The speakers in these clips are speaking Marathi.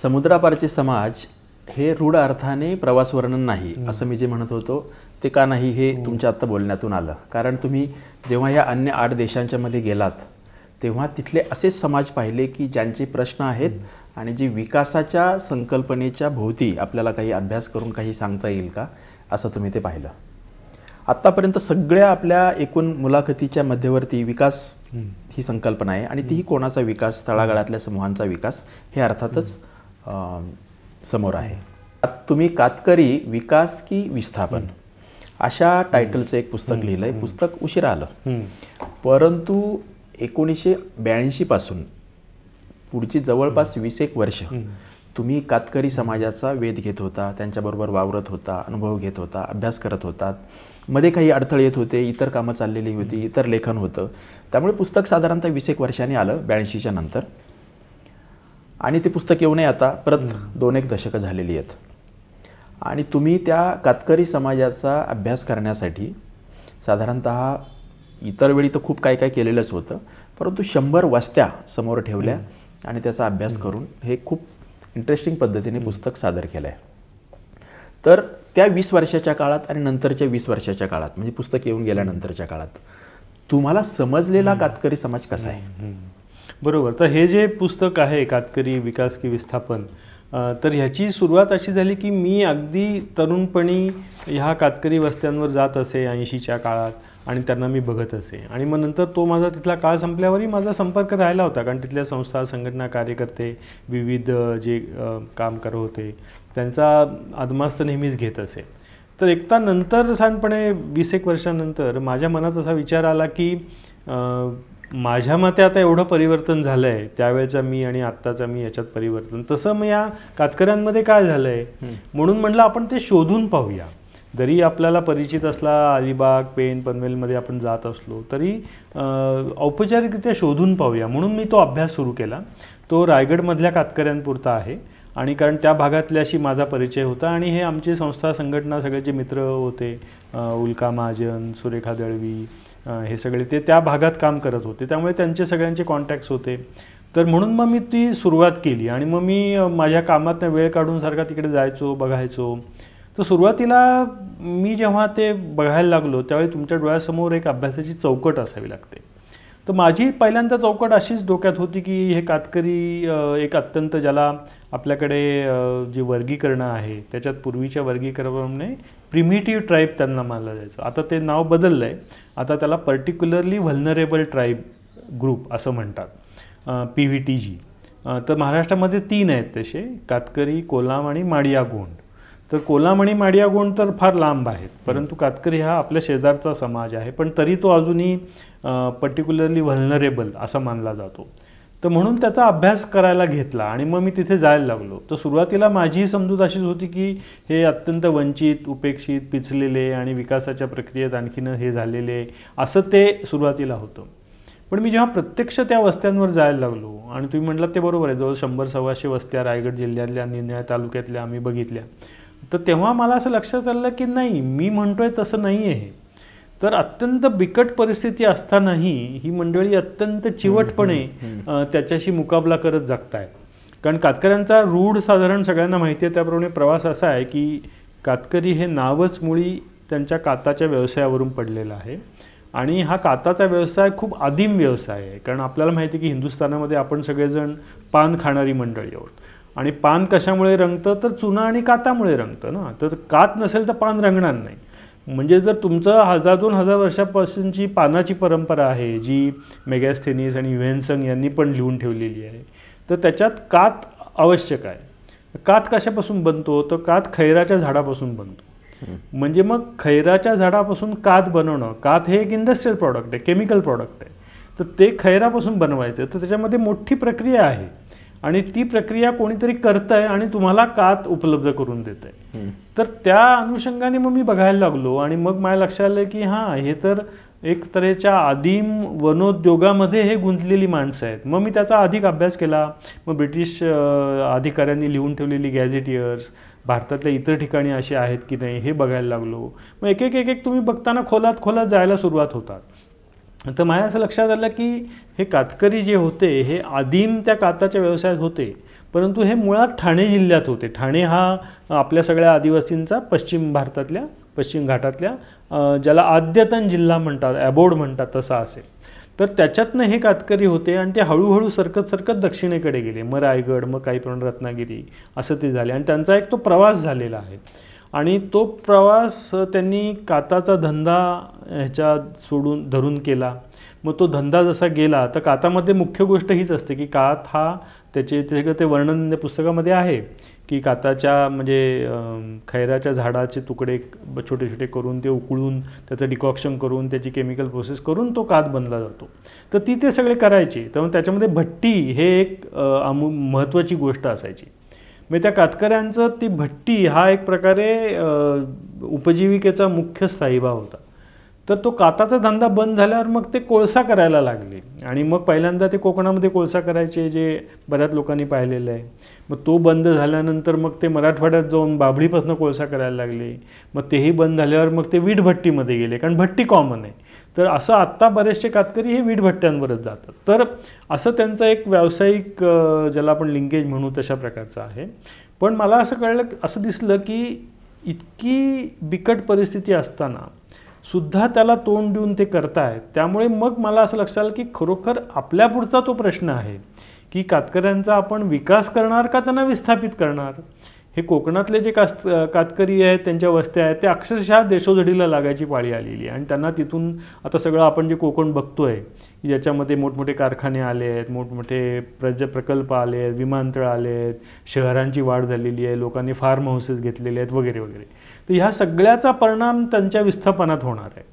समुद्रापारचे समाज हे रूढ अर्थाने प्रवास वर्णन नाही असं मी जे म्हणत होतो ते का नाही हे तुमच्या आत्ता बोलण्यातून आलं. कारण तुम्ही जेव्हा या अन्य 8 देशांच्या मध्ये गेलात तेव्हा तिथले असेच समाज पाहिले की ज्यांचे प्रश्न आहेत आणि जे विकासाच्या संकल्पनेच्या भोवती आपल्याला काही अभ्यास करून काही सांगता येईल का असं तुम्ही ते पाहिलं. आत्तापर्यंत सगळ्या आपल्या एकूण मुलाखतीच्या मध्यवर्ती विकास ही संकल्पना आहे आणि तीही कोणाचा विकास, तळागाळातल्या समूहांचा विकास हे अर्थातच समोर आहे. तुम्ही कातकरी विकास की विस्थापन अशा टायटलचं एक पुस्तक लिहिलं आहे. पुस्तक उशिरा आलं परंतु 1982 पासून पुढची जवळपास 20 वर्ष तुम्ही कातकरी समाजाचा वेध घेत होता, त्यांच्याबरोबर वावरत होता, अनुभव घेत होता, अभ्यास करत होतात. मध्ये काही अडथळे येत होते, इतर कामं चाललेली होती, इतर लेखन होतं. त्यामुळे पुस्तक साधारणतः 20 वर्षांनी आलं 82च्या नंतर आणि ते पुस्तक येऊनही आता परत 2-1 दशकं झालेली आहेत. आणि तुम्ही त्या कातकरी समाजाचा अभ्यास करण्यासाठी साधारणतः इतर वेळी तर खूप काय काय केलेलंच होतं परंतु 100 वस्त्या समोर ठेवल्या आणि त्याचा अभ्यास करून हे खूप इंटरेस्टिंग पद्धतीने पुस्तक सादर केलं आहे. तर त्या 20 वर्षाच्या काळात आणि नंतरच्या 20 वर्षाच्या काळात म्हणजे पुस्तक येऊन गेल्यानंतरच्या काळात तुम्हाला समजलेला कातकरी समाज कसा आहे? बरोबर. तर हे जे पुस्तक आहे कातकरी विकास की विस्थापन, तर ह्याची सुरुवात अशी झाली की मी अगदी तरुणपणी ह्या कातकरी वस्त्यांवर जात असे 80च्या काळात आणि त्यांना मी बघत असे. आणि मग नंतर तो माझा तिथला काळ संपल्यावरही माझा संपर्क राहिला होता कारण तिथल्या संस्था, संघटना, कार्यकर्ते, विविध जे काम करत होते त्यांचा अदमास्त नेहमीच घेत असे. तर एकदा नंतर साधारणपणे 20-1 वर्षानंतर माझ्या मनात असा विचार आला की माझ्या मते आता एवढं परिवर्तन झालं आहे त्यावेळेचा मी आणि आत्ताचा मी याच्यात परिवर्तन, तसं मग या कातकऱ्यांमध्ये काय झालं आहे म्हणून म्हटलं आपण ते शोधून पाहूया. जरी आपल्याला परिचित असला अलिबाग, पेण, पनवेलमध्ये आपण जात असलो तरी औपचारिकरित्या शोधून पाहूया म्हणून मी तो अभ्यास सुरू केला. तो रायगडमधल्या कातकऱ्यांपुरता आहे आणि कारण त्या भागातल्याशी माझा परिचय होता आणि हे आमचे संस्था, संघटना, सगळे जे मित्र होते, उल्का महाजन, सुरेखा दळवी, हे सगळे ते त्या भागात काम करत होते त्यामुळे त्यांचे सगळ्यांचे कॉन्टॅक्ट्स होते. तर म्हणून मग मी ती सुरुवात केली आणि मग मी माझ्या कामात वेळ काढून सारखा तिकडे जायचो, बघायचो. तर सुरुवातीला मी जेव्हा ते बघायला लागलो त्यावेळी तुमच्या डोळ्यासमोर एक अभ्यासाची चौकट असावी लागते. तर माझी पहिल्यांदा चौकट अशीच डोक्यात होती की हे कातकरी एक अत्यंत ज्याला आपल्याकडे जी वर्गीकरणं आहे त्याच्यात पूर्वीच्या वर्गीकरणाप्रमाणे प्रिमिटिव्ह ट्राईब त्यांना मानलं जायचं. आता ते नाव बदललं आहे, आता त्याला पर्टिक्युलरली व्हल्नरेबल ट्राईब ग्रुप असं म्हणतात, PVTG. तर महाराष्ट्रामध्ये 3 आहेत तसे, कातकरी, कोलाम आणि माडिया गोंड. तर कोलाम आणि माडिया गोंड तर फार लांब आहेत परंतु कातकरी हा आपल्या शेजारचा समाज आहे पण तरी तो अजूनही पर्टिक्युलरली व्हल्नरेबल असा मानला जातो. तर म्हणून त्याचा अभ्यास करायला घेतला आणि मग मी तिथे जायला लागलो. तर सुरुवातीला माझी समजूत अशीच होती की हे अत्यंत वंचित, उपेक्षित, पिचलेले आणि विकासाच्या प्रक्रियेत आणखीन हे झालेले असं ते सुरुवातीला होतं. पण मी जेव्हा प्रत्यक्ष त्या वस्त्यांवर जायला लागलो आणि तुम्ही म्हटलात ते बरोबर आहे, जवळ 100-125 वस्त्या रायगड जिल्ह्यातल्या, निरनिराळ्या तालुक्यातल्या आम्ही बघितल्या. तर तेव्हा मला असं लक्षात आलं की नाही, मी म्हणतोय तसं नाही आहे. तर अत्यंत बिकट परिस्थिती असतानाही ही मंडळी अत्यंत चिवटपणे त्याच्याशी मुकाबला करत जगतायत. कारण कातकऱ्यांचा रूढ साधारण सगळ्यांना माहिती आहे त्याप्रमाणे प्रवास असा आहे की कातकरी हे नावच मुळी त्यांच्या काताच्या व्यवसायावरून पडलेलं आहे आणि हा काताचा व्यवसाय खूप आदिम व्यवसाय आहे. कारण आपल्याला माहिती आहे की हिंदुस्थानामध्ये आपण सगळेजण पान खाणारी मंडळी आहोत आणि पान कशामुळे रंगतं तर चुना आणि कातामुळे रंगतं ना. तर कात नसेल तर पान रंगणार नाही. म्हणजे जर तुमचं 1000-2000 वर्षापासूनची पानाची परंपरा आहे जी मेगॅस्थेनीस आणि युएन्सन यांनी पण लिहून ठेवलेली आहे तर त्याच्यात कात आवश्यक आहे. कात कशापासून बनतो तर कात खैराच्या झाडापासून बनतो. म्हणजे मग खैराच्या झाडापासून कात बनवणं, कात हे एक इंडस्ट्रियल प्रॉडक्ट आहे, केमिकल प्रॉडक्ट आहे. तर ते खैरापासून बनवायचं तर त्याच्यामध्ये मोठी प्रक्रिया आहे आणि ती प्रक्रिया कोणीतरी करतंय आणि तुम्हाला कात उपलब्ध करून देत आहे. तर त्या अनुषंगाने मग मी बघायला लागलो आणि मग माझ्या लक्षात आलं की हां, हे तर एक तऱ्हेच्या आदिम वनोद्योगामध्ये हे गुंतलेली माणसं आहेत. मग मी त्याचा अधिक अभ्यास केला. मग ब्रिटिश अधिकाऱ्यांनी लिहून ठेवलेली गॅझेटियर्स, भारतातल्या इतर ठिकाणी असे आहेत की नाही हे बघायला लागलो. मग एक एक तुम्ही बघताना खोलात जायला सुरुवात होतात. तर माझ्या असं लक्षात आलं की हे कातकरी जे होते हे आदिम त्या काताच्या व्यवसायात होते परंतु हे मुळात ठाणे जिल्ह्यात होते. ठाणे हा आपल्या सगळ्या आदिवासींचा पश्चिम घाटातल्या ज्याला आद्यतन जिल्हा म्हणतात, ॲबोर्ड म्हणतात, तसा असेल. तर त्याच्यातनं हे कातकरी होते आणि ते हळूहळू सरकत दक्षिणेकडे गेले. मग रायगड, मग काही प्रमाणात रत्नागिरी, असं ते झाले. आणि त्यांचा एक तो प्रवास झालेला आहे. आणि तो प्रवास त्यांनी काताचा धंदा धरून केला. मग तो धंदा जसा गेला तर कातामध्ये मुख्य गोष्ट हीच असते की कात हा ते वर्णन पुस्तकामध्ये आहे की काताच्या म्हणजे खैराच्या झाडाचे तुकडे छोटे छोटे करून ते उकळून त्याचं डिकॉक्शन करून त्याची केमिकल प्रोसेस करून तो कात बनला जातो. तर ते सगळे करायचे. तर त्याच्यामध्ये भट्टी हे एक महत्त्वाची गोष्ट असायची. म्हणजे त्या कातकऱ्यांचं ती भट्टी हा एक प्रकारे उपजीविकेचा मुख्य स्थायीभाव होता. तर तो काताचा धंदा बंद झाल्यावर मग ते कोळसा करायला लागले. आणि मग पहिल्यांदा ते कोकणामध्ये कोळसा करायचे, जे बऱ्याच लोकांनी पाहिलेलं आहे. मग तो बंद झाल्यानंतर मग ते मराठवाड्यात जाऊन बाभळीपासून कोळसा करायला लागले. मग तेही बंद झाल्यावर मग ते वीटभट्टीमध्ये गेले, कारण भट्टी कॉमन आहे. तर असं आत्ता बरेचसे कातकरी हे वीटभट्ट्यांवरच जातात. तर असं त्यांचं एक व्यावसायिक ज्याला आपण लिंकेज म्हणू तशा प्रकारचं आहे. पण मला असं दिसलं की इतकी बिकट परिस्थिती असताना सुद्धा त्याला तोंड देऊन ते करतायत. त्यामुळे मग मला असं लक्षात आलं की खरोखर आपल्या पुढचा तो प्रश्न आहे की कातकऱ्यांचा आपण विकास करणार का त्यांना विस्थापित करणार. हे कोकणातले जे कातकरी आहेत, त्यांच्या वस्त्या आहेत, ते अक्षरशः देशोधडीला लागायची पाळी आलेली आहे. आणि त्यांना तिथून आता सगळं आपण जे कोकण बघतोय की ज्याच्यामध्ये मोठमोठे कारखाने आले आहेत, मोठमोठे प्रकल्प आले आहेत, विमानतळ आले आहेत, शहरांची वाढ झालेली आहे, लोकांनी फार्म हाऊसेस घेतलेले आहेत वगैरे वगैरे. तर ह्या सगळ्याचा परिणाम त्यांच्या विस्थापनात होणार आहे.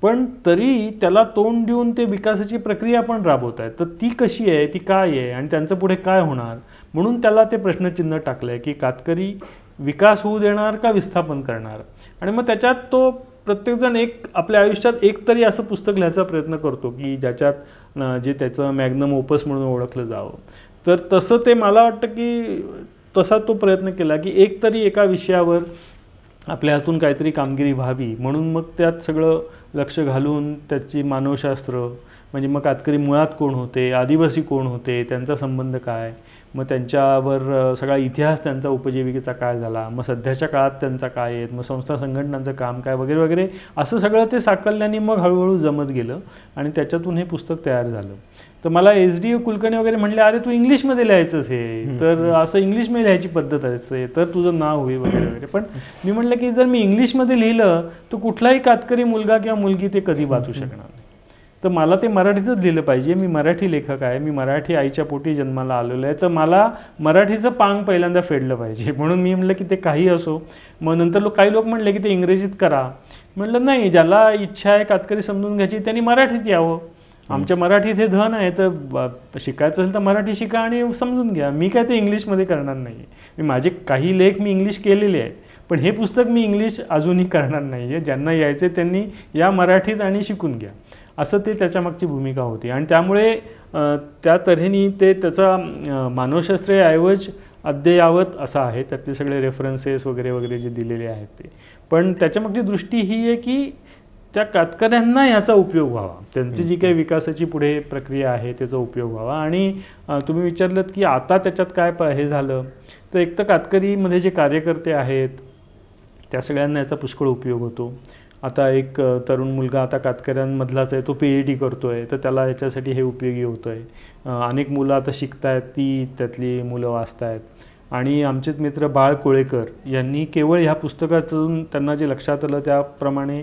पण तरी त्याला तोंड देऊन ते विकासाची प्रक्रिया पण राबवत आहेत. तर ती कशी आहे, ती काय आहे आणि त्यांचं पुढे काय होणार, म्हणून त्याला ते प्रश्नचिन्ह टाकलं आहे की कातकरी विकास होऊ देणार का विस्थापन करणार. आणि मग त्याच्यात तो प्रत्येकजण आपल्या आयुष्यात एक तरी असं पुस्तक लिहायचा प्रयत्न करतो की ज्याच्यात जे त्याचं मॅग्नम ओपस म्हणून ओळखलं जावं. तर तसं ते मला वाटतं की तसा तो प्रयत्न केला की एक तरी एका विषयावर आपल्या हातून काहीतरी कामगिरी व्हावी. म्हणून मग त्यात सगळं लक्ष घालून त्याची मानवशास्त्र, म्हणजे मग कातकरी मुळात कोण होते, आदिवासी कोण होते, त्यांचा संबंध काय, मग त्यांच्यावर सगळा इतिहास त्यांचा उपजीविकेचा काय झाला, मग सध्याच्या काळात त्यांचा काय आहे, मग संस्था संघटनांचं काम काय वगैरे वगैरे, असं सगळं ते साकल्याने मग हळूहळू जमत गेलं आणि त्याच्यातून हे पुस्तक तयार झालं. तर मला SD कुलकर्णी वगैरे म्हणले, अरे तू इंग्लिशमध्ये लिहायचंच हे, तर असं इंग्लिशमध्ये लिहायची पद्धत असते तर तुझं नाव होईल वगैरे वगैरे. पण मी म्हटलं की जर मी इंग्लिशमध्ये लिहिलं तर कुठलाही कातकरी मुलगा किंवा मुलगी ते कधी वाचू शकणार नाही. तर मला ते मराठीचंच लिहिलं पाहिजे. मी मराठी लेखक आहे, मी मराठी आईच्या पोटी जन्माला आलेलो आहे, तर मला मराठीचं पांग पहिल्यांदा फेडलं पाहिजे. म्हणून मी म्हटलं की ते काही असो. मग नंतर काही लोक म्हणले की ते इंग्रजीत करा. म्हटलं नाही, ज्याला इच्छा आहे कातकरी समजून घ्यायची त्यांनी मराठीत यावं. आमच्या मराठीत हे धन आहे, तर शिकायचं असेल तर मराठी शिका आणि समजून घ्या. मी काय ते इंग्लिशमध्ये करणार नाही. माझे काही लेख मी इंग्लिश केलेले आहेत, पण हे पुस्तक मी इंग्लिश अजूनही करणार नाही आहे. ज्यांना यायचे त्यांनी या मराठीत आणि शिकून घ्या, असं ते त्याच्यामागची भूमिका होती. आणि त्यामुळे त्या तऱ्हेने ते त्याचा मानवशास्त्रीय ऐवज अद्ययावत असा आहे. त्यातले सगळे रेफरन्सेस वगैरे वगैरे जे दिलेले आहेत ते. पण त्याच्यामागची दृष्टी ही आहे की त्या कातकऱ्यांना ह्याचा उपयोग व्हावा, त्यांची जी काही विकासाची पुढे प्रक्रिया आहे त्याचा उपयोग व्हावा. आणि तुम्ही विचारलं की आता त्याच्यात काय हे झालं, तर एक तर कातकरीमध्ये जे कार्यकर्ते आहेत त्या सगळ्यांना याचा पुष्कळ उपयोग होतो. आता एक तरुण मुलगा आता कातकऱ्यांमधलाच आहे, तो PhD करतो आहे, तर त्याला याच्यासाठी हे उपयोगी होतं आहे. अनेक मुलं आता शिकत आहेत, त्यातली मुलं वाचत आहेत. आणि आमचेच मित्र बाळ कोळेकर यांनी केवळ ह्या पुस्तकातून त्यांना जे लक्षात आलं त्याप्रमाणे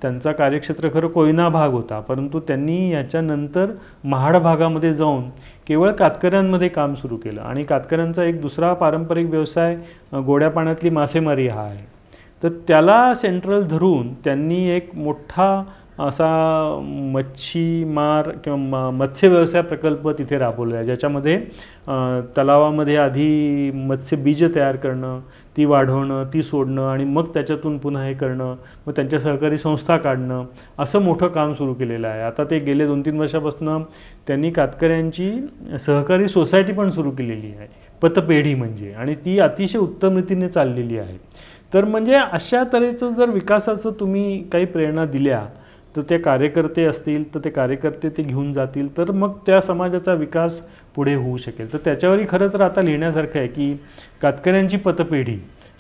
त्यांचा कार्यक्षेत्र खरं कोयना भाग होता, परंतु त्यांनी याच्यानंतर महाड भागामध्ये जाऊन केवळ कातकऱ्यांमध्ये काम सुरू केलं. आणि कातकऱ्यांचा एक दुसरा पारंपरिक व्यवसाय गोड्या पाण्यातली मासेमारी हा आहे. तर त्याला सेंट्रल धरून त्यांनी एक मोठा असा मच्छीमार किंवा मत्स्य व्यवसाय प्रकल्प तिथे राबवला आहे, ज्याच्यामध्ये तलावामध्ये आधी मत्स्य बीज तयार करणं, ती वाढवणं, ती सोडणं आणि मग त्याच्यातून पुन्हा हे करणं, मग त्यांच्या सहकारी संस्था काढणं, असं मोठं काम सुरू केलेलं आहे. आता ते गेले 2-3 वर्षापासून त्यांनी कातकऱ्यांची सहकारी सोसायटी पण सुरू केलेली आहे, पतपेढी म्हणजे, आणि ती अतिशय उत्तम रीतीने चाललेली आहे. तर म्हणजे अशा तऱ्हेचं जर विकासाचं तुम्ही काही प्रेरणा दिल्या तर ते कार्यकर्ते असतील तर ते कार्यकर्ते ते घेऊन जातील, तर मग त्या समाजाचा विकास पुढे होऊ शकेल. तर त्याच्यावरही खरं तर आता लिहिण्यासारखं आहे की कातकऱ्यांची पतपेढी,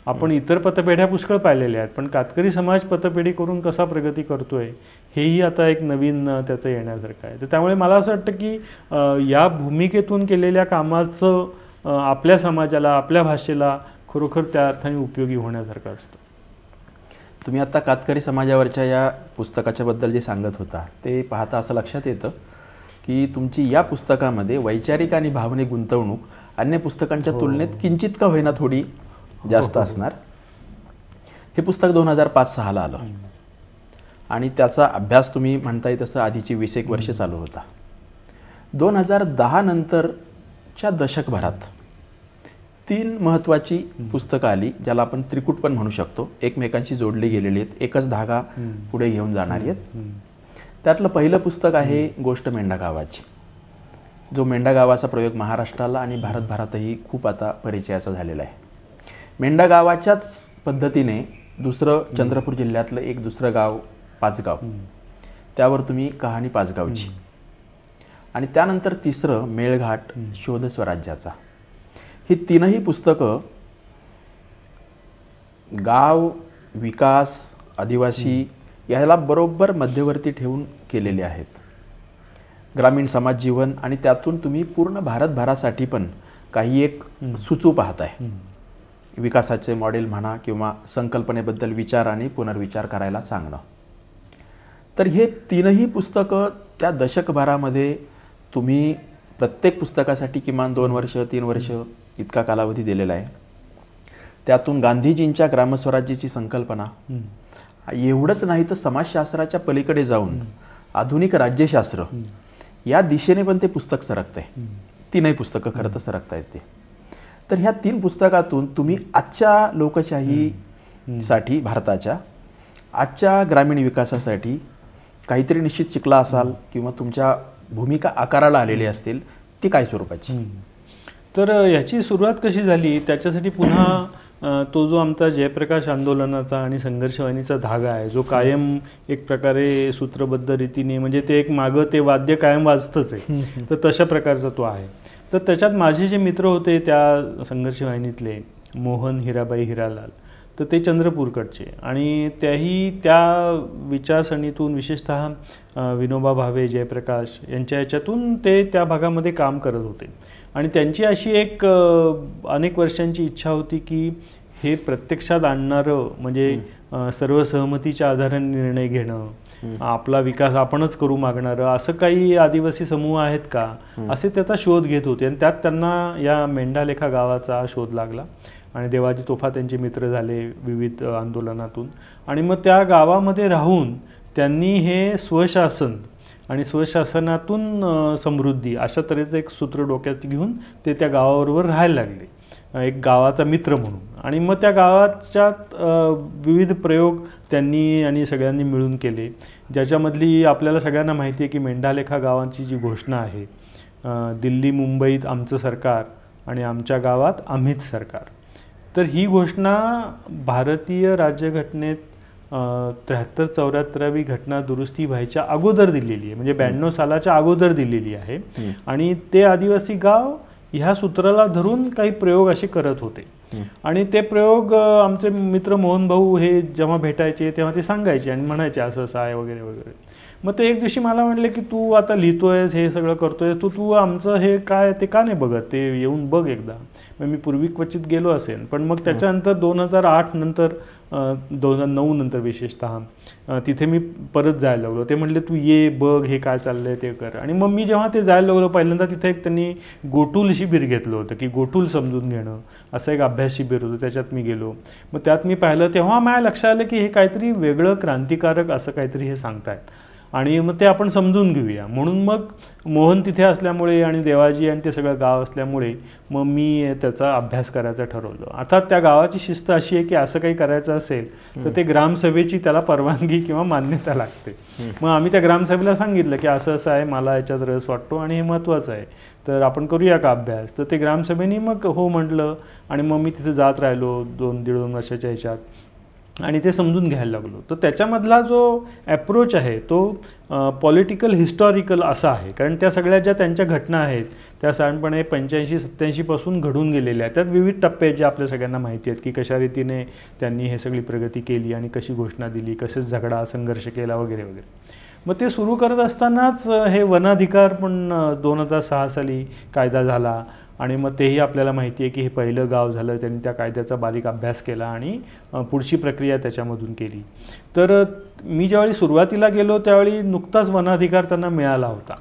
आपण इतर पतपेढ्या पुष्कळ पाहिलेल्या आहेत, पण कातकरी समाज पतपेढी करून कसा प्रगती करतोय हेही आता एक नवीन त्याचं येण्यासारखं आहे. तर त्यामुळे मला असं वाटतं की या भूमिकेतून केलेल्या कामाचं आपल्या समाजाला, आपल्या भाषेला खरोखर त्या अर्थाने उपयोगी होण्यासारखं असतं. तुम्ही आता कातकरी समाजावरच्या या पुस्तकाच्याबद्दल जे सांगत होता ते पाहता असं लक्षात येतं की तुमची या पुस्तकामध्ये वैचारिक आणि भावनिक गुंतवणूक अन्य पुस्तकांच्या तुलनेत किंचित का होईना थोडी जास्त असणार. हे पुस्तक 2005-06 आलं आणि त्याचा अभ्यास तुम्ही म्हणताय तसं आधीची 20-21 वर्ष चालू होता. 2010 नंतरच्या दशकभरात 3 महत्त्वाची पुस्तकं आली ज्याला आपण त्रिकूट पण म्हणू शकतो, एकमेकांशी जोडली गेलेली आहेत, एकच धागा पुढे घेऊन जाणारी आहेत. त्यातलं पहिलं पुस्तक आहे गोष्ट मेंढा गावाची, जो मेंढा गावाचा प्रयोग महाराष्ट्राला आणि भारतभरातही खूप आता परिचयाचा झालेला आहे. मेंढा गावाच्याच पद्धतीने दुसरं चंद्रपूर जिल्ह्यातलं एक दुसरं गाव पाचगाव, त्यावर तुम्ही कहाणी पाचगावची, आणि त्यानंतर तिसरं मेळघाट शोध स्वराज्याचा. ही तीनही पुस्तकं गाव, विकास, आदिवासी याला बरोबर मध्यवर्ती ठेवून केलेले आहेत. ग्रामीण समाज जीवन आणि त्यातून तुम्ही पूर्ण भारतभरासाठी पण काही एक सुचू पाहताय. विकासाचे मॉडेल म्हणा किंवा संकल्पनेबद्दल विचार आणि पुनर्विचार करायला सांगणं. तर हे तीनही पुस्तकं त्या दशकभरामध्ये तुम्ही प्रत्येक पुस्तकासाठी किमान 2 वर्ष 3 वर्ष इतका कालावधी दिलेला आहे. त्यातून गांधीजींच्या ग्रामस्वराज्याची संकल्पना, एवढंच नाही तर समाजशास्त्राच्या पलीकडे जाऊन आधुनिक राज्यशास्त्र या दिशेने पण ते पुस्तक सरकत आहे. तीनही पुस्तकं खरं तर सरकत आहेत ते. तर ह्या 3 पुस्तकातून तुम्ही आजच्या लोकशाहीसाठी, भारताच्या आजच्या ग्रामीण विकासासाठी काहीतरी निश्चित शिकला असाल किंवा तुमच्या भूमिका आकाराला आलेली असतील, ती काय स्वरूपाची? तर याची सुरुवात कशी झाली त्याच्यासाठी पुन्हा तो जो आमचा जयप्रकाश आंदोलनाचा आणि संघर्षवाहिनीचा धागा आहे, जो कायम एक प्रकारे सूत्रबद्ध रीतीने, म्हणजे ते एक मागं ते वाद्य कायम वाजतंच आहे, तर तशा प्रकारचा तो आहे. तर त्याच्यात माझे जे मित्र होते त्या संघर्षवाहिनीतले, मोहन, हिराबाई, हिरालाल, तर ते चंद्रपूरकडचे, आणि त्या विचारसरणीतून विशेषतः विनोबा भावे, जयप्रकाश यांच्या याच्यातून ते त्या भागामध्ये काम करत होते. आणि त्यांची अशी एक अनेक वर्षांची इच्छा होती की हे प्रत्यक्षात आणणारं, म्हणजे सर्वसहमतीच्या आधाराने निर्णय घेणं, आपला विकास आपणच करू मागणारं असं काही आदिवासी समूह आहेत का, असे त्याचा शोध घेत होते. आणि त्यात त्यांना या मेंढालेखा गावाचा शोध लागला आणि देवाजी तोफा त्यांचे मित्र झाले विविध आंदोलनातून. आणि मग त्या गावामध्ये राहून त्यांनी हे स्वशासन आणि स्वशासनातून समृद्धी अशा तऱ्हेचं एक सूत्र डोक्यात घेऊन ते त्या गावाबरोबर राहायला लागले, एक गावाचा मित्र म्हणून. आणि मग त्या गावाच्यात विविध प्रयोग त्यांनी आणि सगळ्यांनी मिळून केले, ज्याच्यामधली आपल्याला सगळ्यांना माहिती आहे की मेंढालेखा गावांची जी घोषणा आहे, दिल्ली मुंबईत आमचं सरकार आणि आमच्या गावात आम्हीच सरकार, तर ही घोषणा भारतीय राज्यघटनेत 73-74वी घटना दुरुस्ती व्हायच्या अगोदर दिलेली आहे, म्हणजे 92 सालाच्या अगोदर दिलेली आहे. आणि ते आदिवासी गाव ह्या सूत्राला धरून काही प्रयोग असे करत होते. आणि ते प्रयोग आमचे मित्र मोहन भाऊ हे जेव्हा भेटायचे तेव्हा ते सांगायचे आणि म्हणायचे असं असं आहे वगैरे वगैरे. मग ते एक दिवशी मला म्हणले की तू आता लिहितोयस, हे सगळं करतोयस, तू आमचं हे काय ते का नाही बघत, ते येऊन बघ एकदा. मग मी पूर्वी क्वचित गेलो असेल, पण मग त्याच्यानंतर 2008 नंतर 2009 नंतर विशेषतः तिथे मी परत जायला लागलो. ते म्हणले तू ये बघ हे काय चाललंय ते कर. आणि मग मी जेव्हा ते जायला लागलो पहिल्यांदा तिथे एक त्यांनी गोटूल शिबिर घेतलं होतं की गोटूल समजून घेणं असं एक अभ्यास शिबिर होतं, त्याच्यात मी गेलो. मग त्यात मी पाहिलं तेव्हा माझ्या लक्षात आलं की हे काहीतरी वेगळं क्रांतिकारक असं काहीतरी हे सांगतायत आणि मग ते आपण समजून घेऊया. म्हणून मग मोहन तिथे असल्यामुळे आणि देवाजी आणि ते सगळं गाव असल्यामुळे मग मी त्याचा अभ्यास करायचा ठरवलं. अर्थात त्या गावाची शिस्त अशी आहे की असं काही करायचं असेल तर ते ग्रामसभेची त्याला परवानगी किंवा मान्यता लागते. मग आम्ही त्या ग्रामसभेला सांगितलं की असं असं आहे, मला याच्यात रस वाटतो आणि हे महत्त्वाचं आहे, तर आपण करूया का अभ्यास. तर ते ग्रामसभेने मग हो म्हटलं आणि मग मी तिथे जात राहिलो 2-1.5 वर्षाच्या ह्याच्यात. आणि ते समजून घ्यायला लागलो. तर त्याच्यामधला जो ॲप्रोच आहे तो पॉलिटिकल हिस्टॉरिकल असा आहे, कारण त्या सगळ्या ज्या त्यांच्या घटना आहेत त्या साधारणपणे 85-87 पासून घडून गेलेल्या आहेत. त्यात विविध टप्पे जे आपल्या सगळ्यांना माहिती आहेत की कशा रीतीने त्यांनी हे सगळी प्रगती केली आणि कशी घोषणा दिली, कसेच झगडा संघर्ष केला वगैरे वगैरे. मग ते सुरू करत असतानाच हे वनाधिकार पण 2006 साली कायदा झाला आणि मग तेही आपल्याला माहिती आहे की हे पहिलं गाव झालं. त्यांनी त्या कायद्याचा बारीक अभ्यास केला आणि पुढची प्रक्रिया त्याच्यामधून केली. तर मी ज्यावेळी सुरुवातीला गेलो त्यावेळी नुकताच वनाधिकार त्यांना मिळाला होता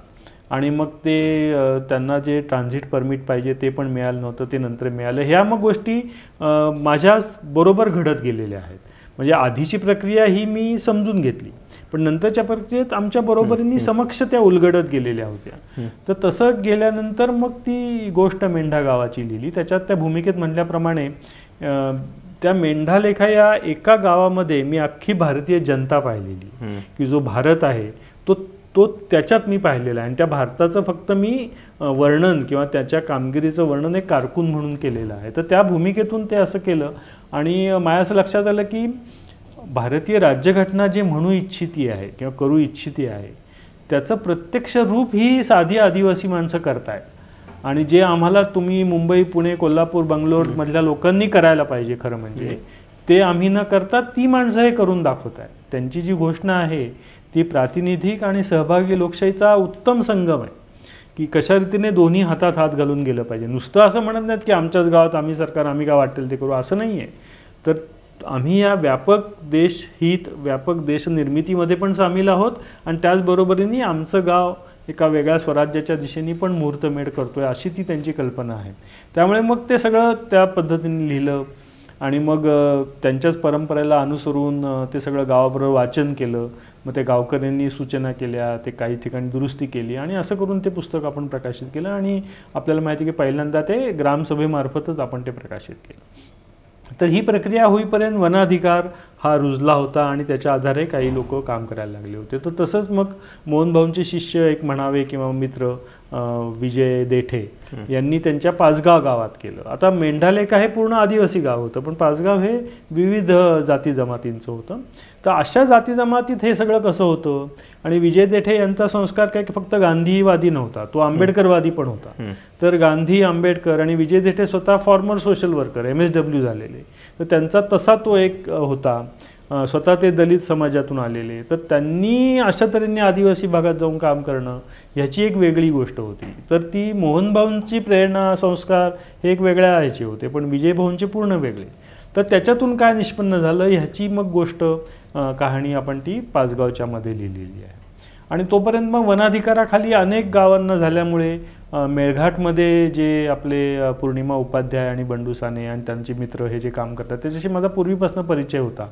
आणि मग ते त्यांना जे ट्रान्झिट परमिट पाहिजे ते पण मिळालं नव्हतं, ते नंतर मिळालं. ह्या मग गोष्टी माझ्या बरोबर घडत गेलेल्या आहेत. म्हणजे आधीची प्रक्रिया ही मी समजून घेतली, पण नंतरच्या प्रक्रियेत आमच्या बरोबरीने समक्ष त्या उलगडत गेलेल्या होत्या. तर तसं गेल्यानंतर मग ती गोष्ट मेंढा गावाची लिहिली. त्याच्यात त्या भूमिकेत म्हटल्याप्रमाणे त्या मेंढा लेखा या एका गावामध्ये मी अख्खी भारतीय जनता पाहिलेली, की जो भारत आहे तो तो त्याच्यात मी पाहिलेला आहे आणि त्या भारताचं फक्त मी वर्णन किंवा त्याच्या कामगिरीचं वर्णन एक कारकून म्हणून केलेलं आहे. तर त्या भूमिकेतून ते असं केलं आणि माझ्या असं लक्षात आलं की भारतीय राज्यघटना जे म्हणू इच्छिती आहे किंवा करू इच्छिती आहे त्याचं प्रत्यक्ष रूप ही साधी आदिवासी माणसं करतायत. आणि जे आम्हाला तुम्ही मुंबई, पुणे, कोल्हापूर, बंगलोर मधल्या लोकांनी करायला पाहिजे खरं म्हणजे ते आम्ही न करता ती माणसं हे करून दाखवत आहेत. त्यांची जी घोषणा आहे ती प्रातिनिधिक आणि सहभागी लोकशाहीचा उत्तम संगम आहे की कशा रीतीने दोन्ही हातात हात घालून गेलं पाहिजे. नुसतं असं म्हणत नाहीत की आमच्याच गावात आम्ही सरकार, आम्ही काय वाटेल ते करू, असं नाही आहे. तर आम्ही या व्यापक देशहित, व्यापक देशनिर्मितीमध्ये पण सामील आहोत आणि त्याचबरोबरीने आमचं गाव एका वेगळ्या स्वराज्याच्या दिशेने पण मुहूर्तमेढ करतोय, अशी ती त्यांची कल्पना आहे. त्यामुळे मग ते सगळं त्या पद्धतीने लिहिलं आणि मग त्यांच्याच परंपरेला अनुसरून ते सगळं गावाबरोबर वाचन केलं. मग ते गावकऱ्यांनी सूचना केल्या, ते काही ठिकाणी दुरुस्ती केली आणि असं करून ते पुस्तक आपण प्रकाशित केलं. आणि आपल्याला माहिती आहे की पहिल्यांदा ते ग्रामसभेमार्फतच आपण ते प्रकाशित केलं. तर ही प्रक्रिया होईपर्यंत वनाधिकार हा रुजला होता आणि त्याच्या आधारे काही लोक काम करायला लागले होते. तर तसंच मग मोहन भाऊंचे शिष्य एक म्हणावे किंवा मित्र विजय देठे यांनी त्यांच्या पाचगाव गावात केलं. आता मेंढालेखा हे पूर्ण आदिवासी गाव होतं, पण पाचगाव हे विविध जाती जमातींचं होतं. तर अशा जाती जमातीत हे सगळं कसं होतं. आणि विजय देठे यांचा संस्कार काय फक्त गांधीवादी नव्हता, तो आंबेडकरवादी पण होता. तर गांधी, आंबेडकर आणि विजय देठे स्वतः फॉर्मर सोशल वर्कर MSW झालेले, तर त्यांचा तसा तो एक होता. स्वतः ते दलित समाजातून आलेले, तर त्यांनी अशा तऱ्हेने आदिवासी भागात जाऊन काम करणं ह्याची एक वेगळी गोष्ट होती. तर ती मोहनभाऊंची प्रेरणा, संस्कार हे एक वेगळ्या ह्याचे होते, पण विजयभाऊंचे पूर्ण वेगळे. तर त्याच्यातून काय निष्पन्न झालं ह्याची मग गोष्ट कहाणी आपण ती पाचगावच्या मध्ये लिहिलेली आहे. आणि तोपर्यंत मग वनाधिकाराखाली अनेक गावांना झाल्यामुळे मेळघाटमध्ये जे आपले पूर्णिमा उपाध्याय आणि बंडू साने आणि त्यांचे मित्र हे जे काम करतात त्याच्याशी माझा पूर्वीपासून परिचय होता.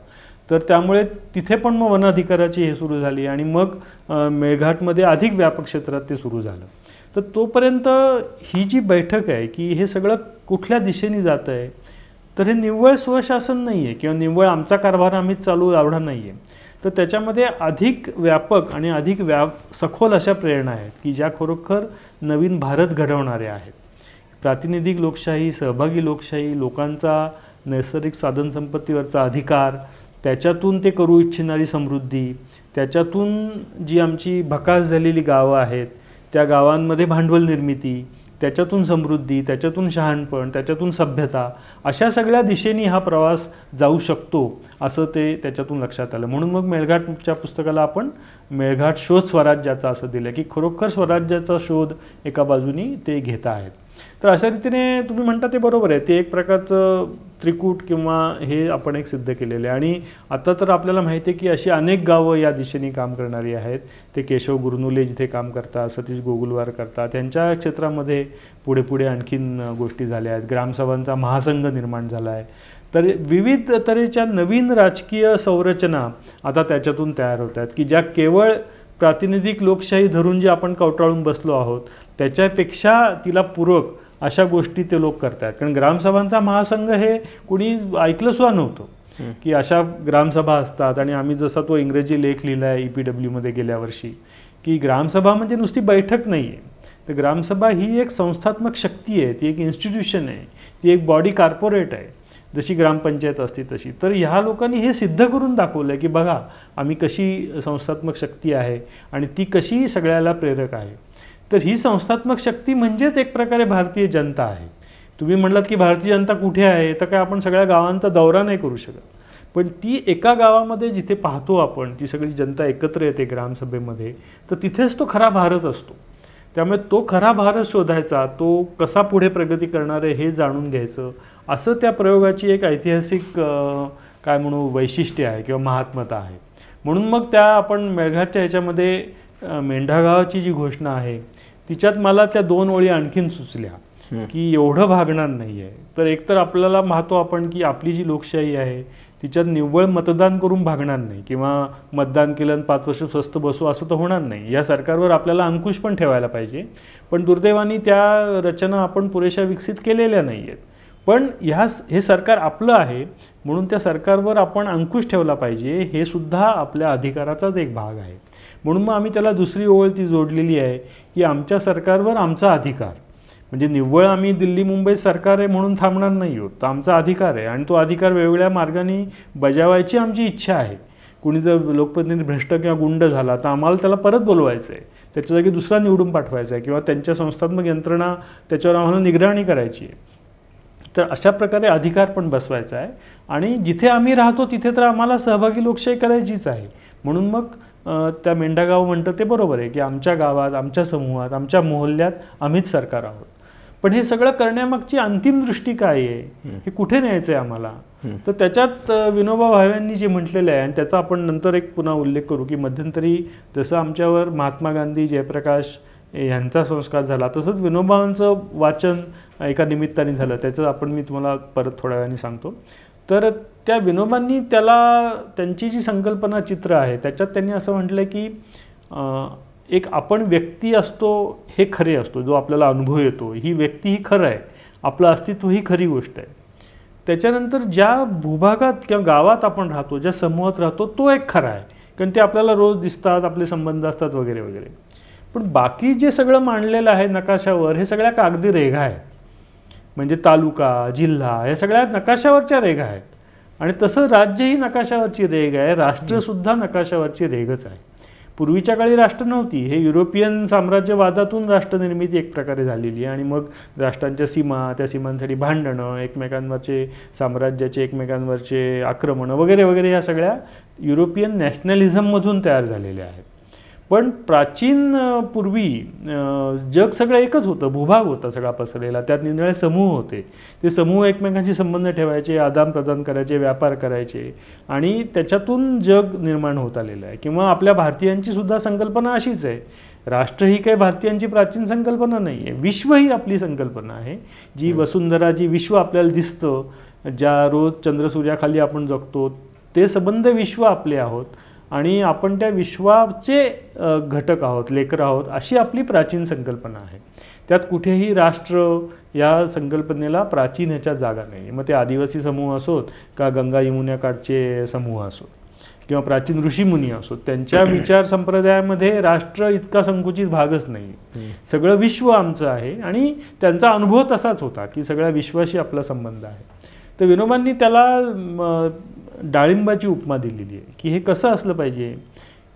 तर त्यामुळे तिथे पण मग वनाधिकाराची हे सुरू झाली आणि मग मेळघाटमध्ये अधिक व्यापक क्षेत्रात ते सुरू झालं. तर तोपर्यंत ही जी बैठक आहे की हे सगळं कुठल्या दिशेने जात आहे, तर हे निव्वळ स्वशासन नाही आहे किंवा निव्वळ आमचा कारभार आम्हीच चालू एवढा नाही आहे. तर त्याच्यामध्ये अधिक व्यापक आणि अधिक सखोल अशा प्रेरणा आहेत की ज्या खरोखर नवीन भारत घडवणाऱ्या आहेत. प्रातिनिधिक लोकशाही, सहभागी लोकशाही, लोकांचा नैसर्गिक साधनसंपत्तीवरचा अधिकार, त्याच्यातून ते करू इच्छिणारी समृद्धी, त्याच्यातून जी आमची भकास झालेली गावं आहेत त्या गावांमध्ये भांडवल निर्मिती, त्याच्यातून समृद्धी, त्याच्यातून शहाणपण, त्याच्यातून सभ्यता, अशा सगळ्या दिशेने हा प्रवास जाऊ शकतो असं ते त्याच्यातून लक्षात आलं. म्हणून मग मेळघाटच्या पुस्तकाला आपण मेळघाट शोध स्वराज्याचा असं दिलं की खरोखर स्वराज्याचा शोध एका बाजूनी ते घेत आहेत. तर अशा रीतीने तुम्ही म्हणता ते बरोबर आहे, ते एक प्रकारचं त्रिकूट किंवा हे आपण एक सिद्ध केलेलं आहे. आणि आता तर आपल्याला माहिती आहे की अशी अनेक गावं या दिशेने काम करणारी आहेत. ते केशव गुरनुले जिथे काम करतात, सतीश गोगुलवार करतात, त्यांच्या क्षेत्रामध्ये पुढे पुढे आणखीन गोष्टी झाल्या आहेत. ग्रामसभांचा महासंघ निर्माण झाला आहे. तर विविध तऱ्हेच्या नवीन राजकीय संरचना आता त्याच्यातून तयार होत आहेत की ज्या केवळ प्रातिनिधिक लोकशाही धरून जे आपण कवटाळून बसलो आहोत त्याच्यापेक्षा तिला पूरक अशा गोष्टी ते लोक करतात. कारण ग्रामसभांचा महासंघ हे कुणी ऐकलं सुद्धा नव्हतं की अशा ग्रामसभा असतात. आणि आम्ही जसा तो इंग्रजी लेख लिहिला आहे EPWमध्ये गेल्या वर्षी की ग्रामसभा म्हणजे नुसती बैठक नाही आहे, तर ग्रामसभा ही एक संस्थात्मक शक्ती आहे, ती एक इन्स्टिट्यूशन आहे, ती एक बॉडी कॉर्पोरेट आहे. जशी ग्रामपंचायत असते तशी. तर ह्या लोकांनी हे सिद्ध करून दाखवलं की बघा आम्ही कशी संस्थात्मक शक्ती आहे आणि ती कशी सगळ्याला प्रेरक आहे. तर ही संस्थात्मक शक्ती म्हणजेच एक प्रकारे भारतीय जनता आहे. तुम्ही म्हणलात की भारतीय जनता कुठे आहे, तर काय आपण सगळ्या गावांचा दौरा नाही करू शकत, पण ती एका गावामध्ये जिथे पाहतो आपण ती सगळी जनता एकत्र येते ग्रामसभेमध्ये, तर तिथेच तो खरा भारत असतो. त्यामुळे तो खरा भारत शोधायचा, तो कसा पुढे प्रगती करणार आहे हे जाणून घ्यायचं, असं त्या प्रयोगाची एक ऐतिहासिक काय म्हणू वैशिष्ट्य आहे किंवा महात्मता आहे. म्हणून मग त्या आपण मेळघाटच्या ह्याच्यामध्ये मेंढागावाची जी घोषणा आहे तिच्यात मला त्या 2 ओळी आणखीन सुचल्या की एवढं भागणार नाही आहे. तर एकतर आपल्याला पाहतो आपण की आपली जी लोकशाही आहे तिच्यात निव्वळ मतदान करून भागणार नाही किंवा मतदान केलं आणि 5 वर्ष स्वस्त बसू असं तर होणार नाही. या सरकारवर आपल्याला अंकुश पण ठेवायला पाहिजे, पण दुर्दैवाने त्या रचना आपण पुरेशा विकसित केलेल्या नाही आहेत. पण हे सरकार आपलं आहे म्हणून त्या सरकारवर आपण अंकुश ठेवला पाहिजे, हे सुद्धा आपल्या अधिकाराचाच एक भाग आहे. म्हणून मग आम्ही त्याला दुसरी ओळ ती जोडलेली आहे की आमच्या सरकारवर आमचा अधिकार, म्हणजे निव्वळ आम्ही दिल्ली मुंबई सरकार आहे म्हणून थांबणार नाही आहोत, तर आमचा अधिकार आहे आणि तो अधिकार वेगवेगळ्या मार्गाने बजावायची आमची इच्छा आहे. कुणी जर लोकप्रतिनिधी भ्रष्ट किंवा गुंड झाला तर आम्हाला त्याला परत बोलवायचं आहे, त्याच्या जागी दुसरा निवडून पाठवायचा आहे किंवा त्यांच्या संस्थात्मक यंत्रणा त्याच्यावर आम्हाला निगराणी करायची आहे. तर अशा प्रकारे अधिकार पण बसवायचा आहे आणि जिथे आम्ही राहतो तिथे तर आम्हाला सहभागी लोकशाही करायचीच आहे. म्हणून मग त्या मेंढागाव म्हणतं ते बरोबर आहे की आमच्या गावात, आमच्या समूहात, आमच्या मोहल्ल्यात आम्हीच सरकार आहोत. पण हे सगळं करण्यामागची अंतिम दृष्टी काय आहे, हे कुठे न्यायचं आहे आम्हाला, तर त्याच्यात विनोबा भावेंनी जे म्हटलेलं आहे आणि त्याचा आपण नंतर एक पुन्हा उल्लेख करू की मध्यंतरी जसं आमच्यावर महात्मा गांधी, जयप्रकाश यांचा संस्कार झाला तसंच विनोबांचं वाचन एका निमित्ताने झालं, त्याचं मी तुम्हाला परत थोड्या वेळाने सांगतो. तर त्या विनोबांनी त्यांची जी संकल्पना चित्र आहे त्याच्यात त्यांनी असं म्हटलं की एक आपण व्यक्ती असतो हे खरे असतो, जो आपल्याला अनुभव येतो ही व्यक्ती ही खरं आहे, आपलं अस्तित्व ही खरी गोष्ट आहे. त्याच्यानंतर ज्या भूभागात किंवा गावात आपण राहतो, ज्या समूहात राहतो तो एक खरा आहे, कारण ते आपल्याला रोज दिसतात, आपले संबंध असतात वगैरे वगैरे. पण बाकी जे सगळं मांडलेलं आहे नकाशावर हे सगळ्या कागदी रेघा आहेत, म्हणजे तालुका, जिल्हा हे सगळ्या नकाशावरच्या रेघा आहेत. आणि तसं राज्य ही नकाशावरची रेघ आहे, राष्ट्रसुद्धा नकाशावरची रेघच आहे. पूर्वीच्या काळी राष्ट्र नव्हती, हे युरोपियन साम्राज्यवादातून राष्ट्रनिर्मिती एक प्रकारे झालेली आहे. आणि मग राष्ट्रांच्या सीमा, त्या सीमांसाठी भांडणं, एकमेकांवरचे साम्राज्याचे एकमेकांवरचे आक्रमणं वगैरे वगैरे ह्या सगळ्या युरोपियन नॅशनलिझममधून तयार झालेल्या आहेत. पण प्राचीन पूर्वी जग सगळं एकच होतं, भूभाग होता सगळा पसरलेला, त्यात निरनिराळे समूह होते. ते समूह एकमेकांशी संबंध ठेवायचे, आदानप्रदान करायचे, व्यापार करायचे आणि त्याच्यातून जग निर्माण होत आलेलं आहे. किंवा आपल्या भारतीयांची सुद्धा संकल्पना अशीच आहे. राष्ट्र ही काही भारतीयांची प्राचीन संकल्पना नाही आहे, विश्व ही आपली संकल्पना आहे. जी वसुंधरा, जी विश्व आपल्याला दिसतं, ज्या रोज चंद्रसूर्याखाली आपण जगतो, ते संबंध विश्व आपले आहोत आणि आपण त्या विश्वाचे घटक आहोत, लेकर आहोत, अशी आपली प्राचीन संकल्पना आहे. त्यात कुठेही राष्ट्र या संकल्पनेला प्राचीन ह्याच्या जागा नाही. मग ते आदिवासी समूह असोत का गंगा यमुनाकाठचे समूह असोत किंवा प्राचीन ऋषीमुनी असोत, त्यांच्या विचार संप्रदायामध्ये राष्ट्र इतका संकुचित भागच नाही. सगळं विश्व आमचं आहे आणि त्यांचा अनुभव तसाच होता की सगळ्या विश्वाशी आपला संबंध आहे. तर विनोबांनी त्याला डाळिंबाची उपमा दिलेली आहे की हे कसं असलं पाहिजे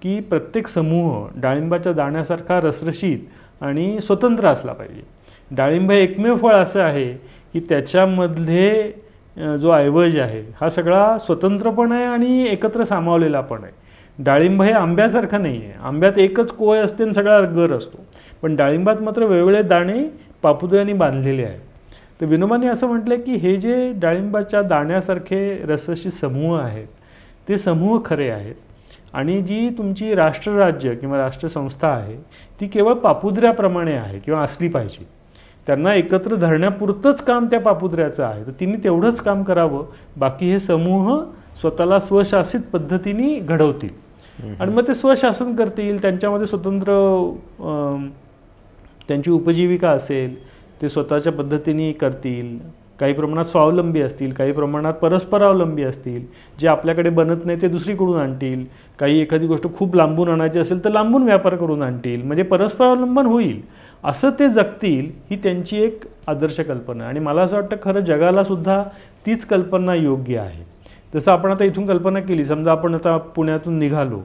की प्रत्येक समूह डाळिंबाच्या दाण्यासारखा रसरशीत आणि स्वतंत्र असला पाहिजे. डाळिंब हे एकमेव फळ असं आहे की त्याच्यामधले जो ऐवज आहे हा सगळा स्वतंत्र पण आहे आणि एकत्र सामावलेला पण आहे. डाळिंब हे आंब्यासारखं नाही आहे, आंब्यात एकच कोय असते आणि सगळा गर असतो, पण डाळिंबात मात्र वेगवेगळे दाणे पापुद्र्याने बांधलेले आहेत. तर विनोबांनी असं म्हटलं की हे जे डाळिंबाच्या दाण्यासारखे रसरशीत समूह आहेत ते समूह खरे आहेत आणि जी तुमची राष्ट्रराज्य किंवा राष्ट्रसंस्था आहे ती केवळ पापुद्र्याप्रमाणे आहे किंवा असली पाहिजे. त्यांना एकत्र धरण्यापुरतंच काम त्या पापुद्र्याचं आहे, तर तिने तेवढंच काम करावं. बाकी हे समूह स्वतःला स्वशासित पद्धतीने घडवतील आणि मग ते स्वशासन करतील, त्यांच्यामध्ये स्वतंत्र त्यांची उपजीविका असेल, ते स्वतःच्या पद्धतीने करतील. काही प्रमाणात स्वावलंबी असतील, काही प्रमाणात परस्परावलंबी असतील. जे आपल्याकडे बनत नाही ते दुसरीकडून आणतील. काही एखादी गोष्ट खूप लांबून आणायची असेल तर लांबून व्यापार करून आणतील, म्हणजे परस्परावलंबन होईल. असं ते जगतील ही त्यांची एक आदर्श कल्पना. आणि मला असं वाटतं खरं जगाला सुद्धा तीच कल्पना योग्य आहे. जसं आपण आता इथून कल्पना केली, समजा आपण आता पुण्यातून निघालो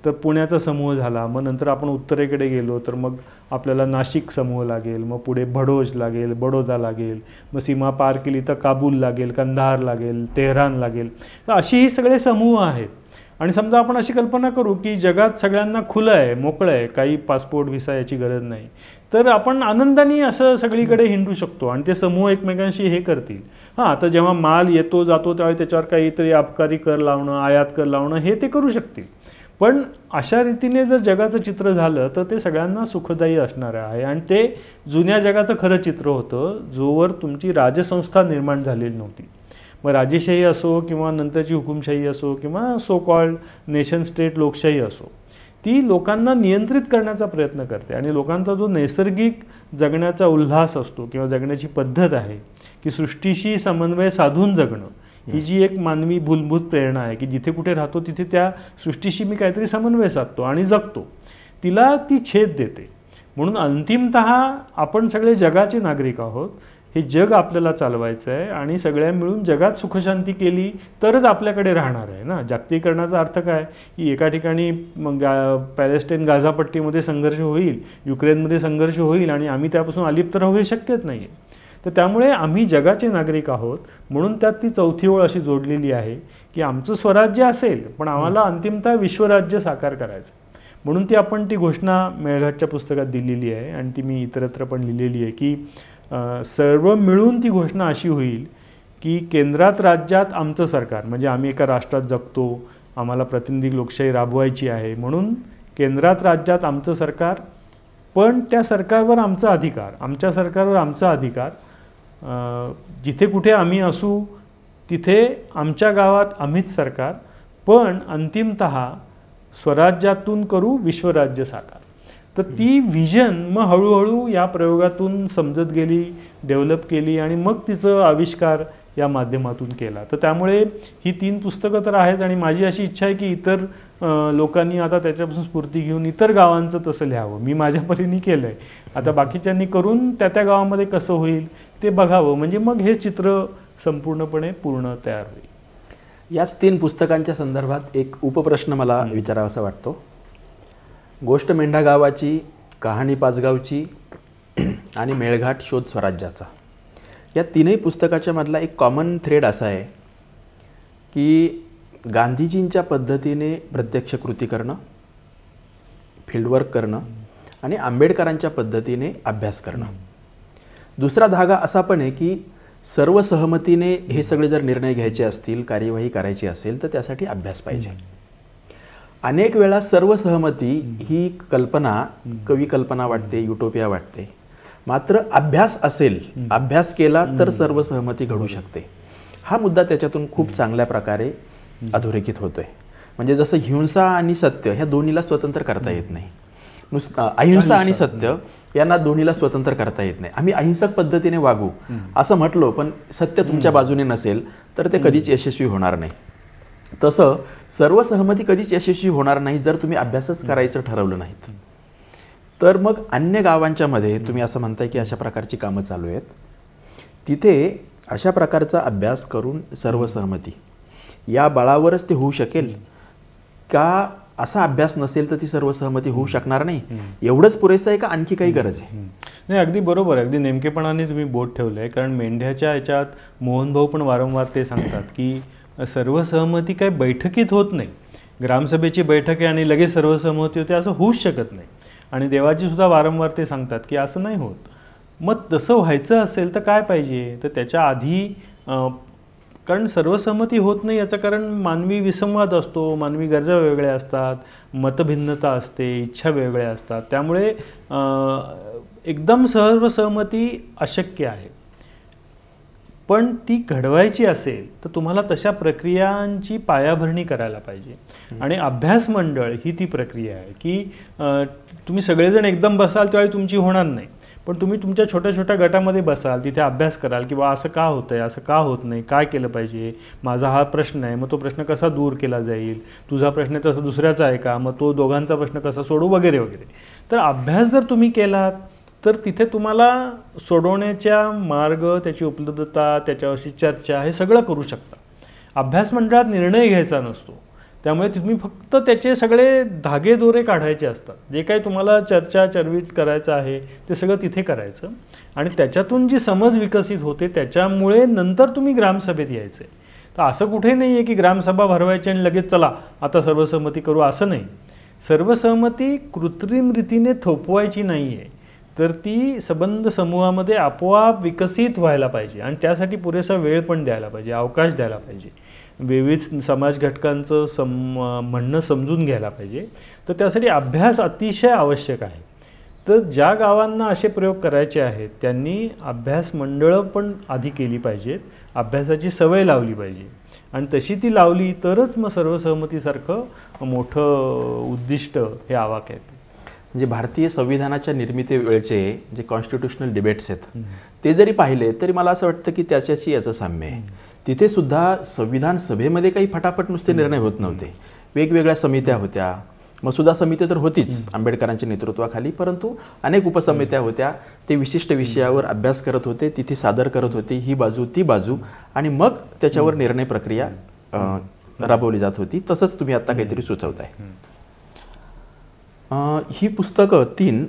तर पुण्याचा समूह झाला, मग नंतर आपण उत्तरेकडे गेलो तर मग आपल्याला नाशिक समूह लागेल, मग पुढे भडोज लागेल, बडोदा लागेल, मग सीमा पार केली तर काबूल लागेल, कंधार लागेल, तेहरान लागेल. तर अशी ही सगळे समूह आहेत. आणि समजा आपण अशी कल्पना करू की जगात सगळ्यांना खुलं आहे, मोकळं आहे, काही पासपोर्ट व्हिसा याची गरज नाही, तर आपण आनंदाने असं सगळीकडे हिंडू शकतो आणि ते समूह एकमेकांशी हे करतील. हां, आता जेव्हा माल येतो जातो त्यावेळी त्याच्यावर काहीतरी आबकारी कर लावणं, आयात कर लावणं हे ते करू शकतील. पण अशा रीतीने जर जगाचं चित्र झालं तर ते सगळ्यांना सुखदायी असणार आहे. आणि ते जुन्या जगाचं खरं चित्र होतं, जोवर तुमची राजसंस्था निर्माण झालेली नव्हती. मग राजेशाही असो किंवा नंतरची हुकुमशाही असो किंवा सो कॉल्ड नेशन स्टेट लोकशाही असो, ती लोकांना नियंत्रित करण्याचा प्रयत्न करते. आणि लोकांचा जो नैसर्गिक जगण्याचा उल्हास असतो किंवा जगण्याची पद्धत आहे की सृष्टीशी समन्वय साधून जगणं, ही जी एक मानवी मूलभूत प्रेरणा आहे की जिथे कुठे राहतो तिथे त्या सृष्टीशी मी काहीतरी समन्वय साधतो आणि जगतो, तिला ती छेद देते. म्हणून अंतिमतः आपण सगळे जगाचे नागरिक आहोत. हे जग आपल्याला चालवायचं आहे आणि सगळ्या मिळून जगात सुखशांती केली तरच आपल्याकडे राहणार आहे ना. जागतिकीकरणाचा अर्थ काय की एका ठिकाणी पॅलेस्टाईन गाझापट्टीमध्ये संघर्ष होईल, युक्रेनमध्ये संघर्ष होईल आणि आम्ही त्यापासून अलिप्त राहू हे शक्यच नाही आहे. तर त्यामुळे आम्ही जगाचे नागरिक आहोत. म्हणून त्यात ती चौथी ओळ अशी जोडलेली आहे की आमचं स्वराज्य असेल पण आम्हाला अंतिमतः विश्वराज्य साकार करायचं. म्हणून ती घोषणा मेळघाटच्या पुस्तकात दिलेली आहे आणि ती मी इतरत्र पण लिहिलेली आहे की सर्व मिळून ती घोषणा अशी होईल की केंद्रात राज्यात आमचं सरकार, म्हणजे आम्ही एका राष्ट्रात जगतो, आम्हाला प्रातिनिधिक लोकशाही राबवायची आहे, म्हणून केंद्रात राज्यात आमचं सरकार, पण त्या सरकारवर आमचा अधिकार, आमच्या सरकारवर आमचा अधिकार, जिथे कुठे आम्ही असू तिथे आमच्या गावात आम्हीच सरकार, पण अंतिमतः स्वराज्यातून करू विश्वराज्य साकार. तर ती व्हिजन मग हळूहळू या प्रयोगातून समजत गेली, डेव्हलप केली आणि मग तिचं आविष्कार या माध्यमातून केला. तर त्यामुळे ही 3 पुस्तकं तर आहेत आणि माझी अशी इच्छा आहे की इतर लोकांनी आता त्याच्यापासून स्फूर्ती घेऊन इतर गावांचं तसं लिहावं. मी माझ्या परीने केलं आहे, आता बाकीच्यांनी करून त्या गावामध्ये कसं होईल ते बघावं, म्हणजे मग हे चित्र संपूर्णपणे पूर्ण तयार होईल. याच 3 पुस्तकांच्या संदर्भात एक उपप्रश्न मला विचारावासा वाटतो. गोष्ट मेंढा गावाची, कहाणी पाचगावची आणि मेळघाट शोध स्वराज्याचा, या 3ही पुस्तकाच्या मधला एक कॉमन थ्रेड असा आहे की गांधीजींच्या पद्धतीने प्रत्यक्ष कृती करणं, फील्डवर्क करणं आणि आंबेडकरांच्या पद्धतीने अभ्यास करणं. दुसरा धागा असा पण आहे की सर्व सहमतीने हे सगळे जर निर्णय घ्यायचे असतील, कार्यवाही करायची असेल तर त्यासाठी अभ्यास पाहिजे. अनेक वेळा सर्व सहमती ही कल्पना कवी कल्पना वाटते, युटोपिया वाटते. मात्र अभ्यास असेल, अभ्यास केला तर सर्व सहमती घडू शकते. हा मुद्दा त्याच्यातून खूप चांगल्या प्रकारे अधोरेखित होतोय. म्हणजे जसं हिंसा आणि सत्य ह्या दोन्हीला स्वतंत्र करता येत नाही. अहिंसा आणि सत्य यांना दोन्हीला स्वतंत्र करता येत नाही. आम्ही अहिंसक पद्धतीने वागू असं म्हटलो पण सत्य तुमच्या बाजूने नसेल तर ते कधीच यशस्वी होणार नाही. तसं सर्व सहमती कधीच यशस्वी होणार नाही जर तुम्ही अभ्यासच करायचं ठरवलं नाहीत. तर मग अन्य गावांच्या मध्ये तुम्ही असं म्हणताय की अशा प्रकारची कामं चालू आहेत, तिथे अशा प्रकारचा अभ्यास करून सर्व सहमती या बळावरच ते होऊ शकेल का? असा अभ्यास नसेल तर ती सर्व सहमती होऊ शकणार नाही. एवढंच पुरेसं आहे का आणखी काही गरज आहे? नाही, अगदी बरोबर, अगदी नेमकेपणाने तुम्ही बोट ठेवलं आहे. कारण मेंढ्याच्या याच्यात मोहनभाऊ पण वारंवार ते सांगतात की सर्व सहमती काय बैठकीत होत नाही. ग्रामसभेची बैठक आहे आणि लगेच सर्व सहमती होते असं होऊच शकत नाही. आणि देवाजी सुद्धा वारंवार ते सांगतात की असं नाही होत. मग तसं व्हायचं असेल तर काय पाहिजे, तर त्याच्या आधी कारण सर्वसहमती होत नाही याचं कारण मानवी विसंवाद असतो, मानवी गरजा वेगळ्या असतात, मतभिन्नता असते, इच्छा वेगळ्या असतात. त्यामुळे एकदम सर्वसहमती अशक्य आहे. पण ती घडवायची असेल तर तुम्हाला तशा प्रक्रियांची पायाभरणी करायला पाहिजे. आणि अभ्यास मंडळ ही ती प्रक्रिया आहे की तुम्ही सगळेजण एकदम बसाल त्यावेळी तुमची होणार नाही, पण तुम्ही तुमच्या छोट्या छोट्या गटामध्ये बसाल, तिथे अभ्यास कराल की बा असं का होतं आहे, असं का होत नाही, काय केलं पाहिजे, माझा हा प्रश्न आहे, मग तो प्रश्न कसा दूर केला जाईल, तुझा प्रश्न तसा दुसऱ्याचा आहे का, मग तो दोघांचा प्रश्न कसा सोडू, वगैरे वगैरे. तर अभ्यास जर तुम्ही केलात तर तिथे तुम्हाला सोडवण्याच्या मार्ग, त्याची उपलब्धता, त्याच्यावरची चर्चा हे सगळं करू शकता. अभ्यास मंडळात निर्णय घ्यायचा नसतो, त्यामुळे तुम्ही फक्त त्याचे सगळे धागेदोरे काढायचे असतात. जे काही तुम्हाला चर्चा चर्वित करायचं आहे ते सगळं तिथे करायचं आणि त्याच्यातून जी समज विकसित होते त्याच्यामुळे नंतर तुम्ही ग्रामसभेत यायचे. तर असं कुठे नाही आहे की ग्रामसभा भरवायची आणि लगेच चला आता सर्वसहमती करू, असं नाही. सर्वसहमती कृत्रिम रीतीने थोपवायची नाही आहे, तर ती संबंध समूहामध्ये आपोआप विकसित व्हायला पाहिजे आणि त्यासाठी पुरेसा वेळ पण द्यायला पाहिजे, अवकाश द्यायला पाहिजे, विविध समाज घटकांचं म्हणणं समजून घ्यायला पाहिजे. तर त्यासाठी अभ्यास अतिशय आवश्यक आहे. तर ज्या गावांना असे प्रयोग करायचे आहेत त्यांनी अभ्यास मंडळं पण आधी केली पाहिजेत, अभ्यासाची सवय लावली पाहिजे आणि तशी ती लावली तरच मग सर्वसहमतीसारखं मोठं उद्दिष्ट हे आवाक्यात. म्हणजे भारतीय संविधानाच्या निर्मिती वेळचे जे कॉन्स्टिट्यूशनल डिबेट्स आहेत ते जरी पाहिले तरी मला असं वाटतं की त्याच्याशी याचं साम्य आहे. तिथे सुद्धा संविधान सभेमध्ये काही फटाफट नुसते निर्णय होत नव्हते. वेगवेगळ्या समित्या होत्या, मसुदा समिती तर होतीच आंबेडकरांच्या नेतृत्वाखाली, परंतु अनेक उपसमित्या होत्या. ते विशिष्ट विषयावर अभ्यास करत होते, तिथे सादर करत होते ही बाजू ती बाजू आणि मग त्याच्यावर निर्णय प्रक्रिया राबवली जात होती. तसंच तुम्ही आत्ता काहीतरी सुचवताय. ही पुस्तकं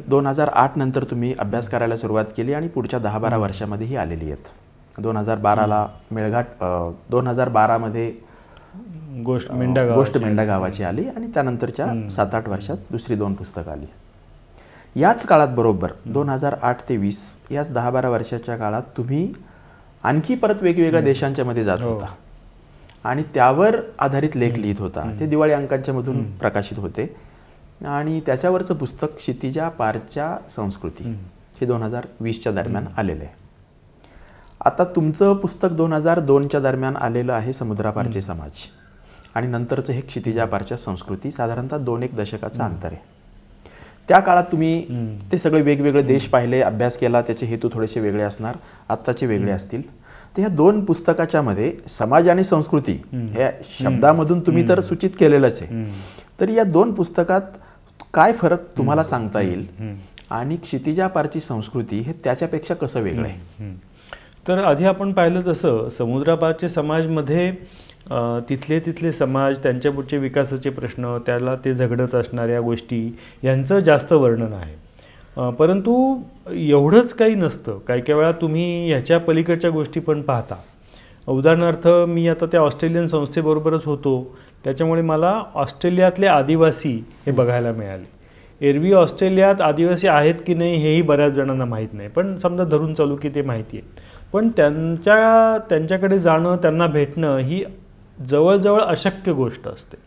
2008 नंतर तुम्ही अभ्यास करायला सुरुवात केली आणि पुढच्या 10-12 वर्षामध्ये ही आलेली आहेत. 2012ला मेळघाट, 2012मध्ये गोष्ट मेंढा गावाची आली आणि त्यानंतरच्या 7-8 वर्षात दुसरी 2 पुस्तकं आली. याच काळात बरोबर 2008 ते 20 याच 10-12 वर्षाच्या काळात तुम्ही आणखी परत वेगवेगळ्या देशांच्या मध्ये जात होता आणि त्यावर आधारित लेख लिहित होता. ते दिवाळी अंकांच्या मधून प्रकाशित होते आणि त्याच्यावरचं पुस्तक क्षितिजा पारच्या संस्कृती हे 2020च्या दरम्यान आलेलं आहे. आता तुमचं पुस्तक 2002च्या दरम्यान आलेलं आहे समुद्रापारचे समाज आणि नंतरचं हे क्षितिजा पारच्या संस्कृती. साधारणतः 2-1 दशकाचं अंतर आहे. त्या काळात तुम्ही ते सगळे वेगवेगळे देश पाहिले, अभ्यास केला, त्याचे हेतू थोडेसे वेगळे असणार, आत्ताचे वेगळे असतील. तर ह्या 2 पुस्तकाच्या मध्ये समाज आणि संस्कृती ह्या शब्दामधून तुम्ही तर सूचित केलेलंच आहे. तर या 2 पुस्तकात काय फरक तुम्हाला सांगता येईल आणि क्षितिजा पारची संस्कृती हे त्याच्यापेक्षा कसं वेगळं आहे? तर आधी आपण पाहिलं तसं समुद्रापारचे समाजमध्ये तिथले समाज, त्यांच्या पुढचे विकासाचे प्रश्न, त्याला ते झगडत असणाऱ्या गोष्टी यांचं जास्त वर्णन आहे. परंतु एवढंच काही नसतं. काही वेळा तुम्ही ह्याच्या पलीकडच्या गोष्टी पण पाहता. उदाहरणार्थ मी आता त्या ऑस्ट्रेलियन संस्थेबरोबरच होतो, त्याच्यामुळे मला ऑस्ट्रेलियातले आदिवासी हे बघायला मिळाले. एरवी ऑस्ट्रेलियात आदिवासी आहेत की नाही हेही बऱ्याच जणांना माहीत नाही, पण समजा धरून चालू की ते माहिती आहे. पण त्यांच्याकडे जाणं, त्यांना भेटणं ही जवळजवळ अशक्य गोष्ट असते.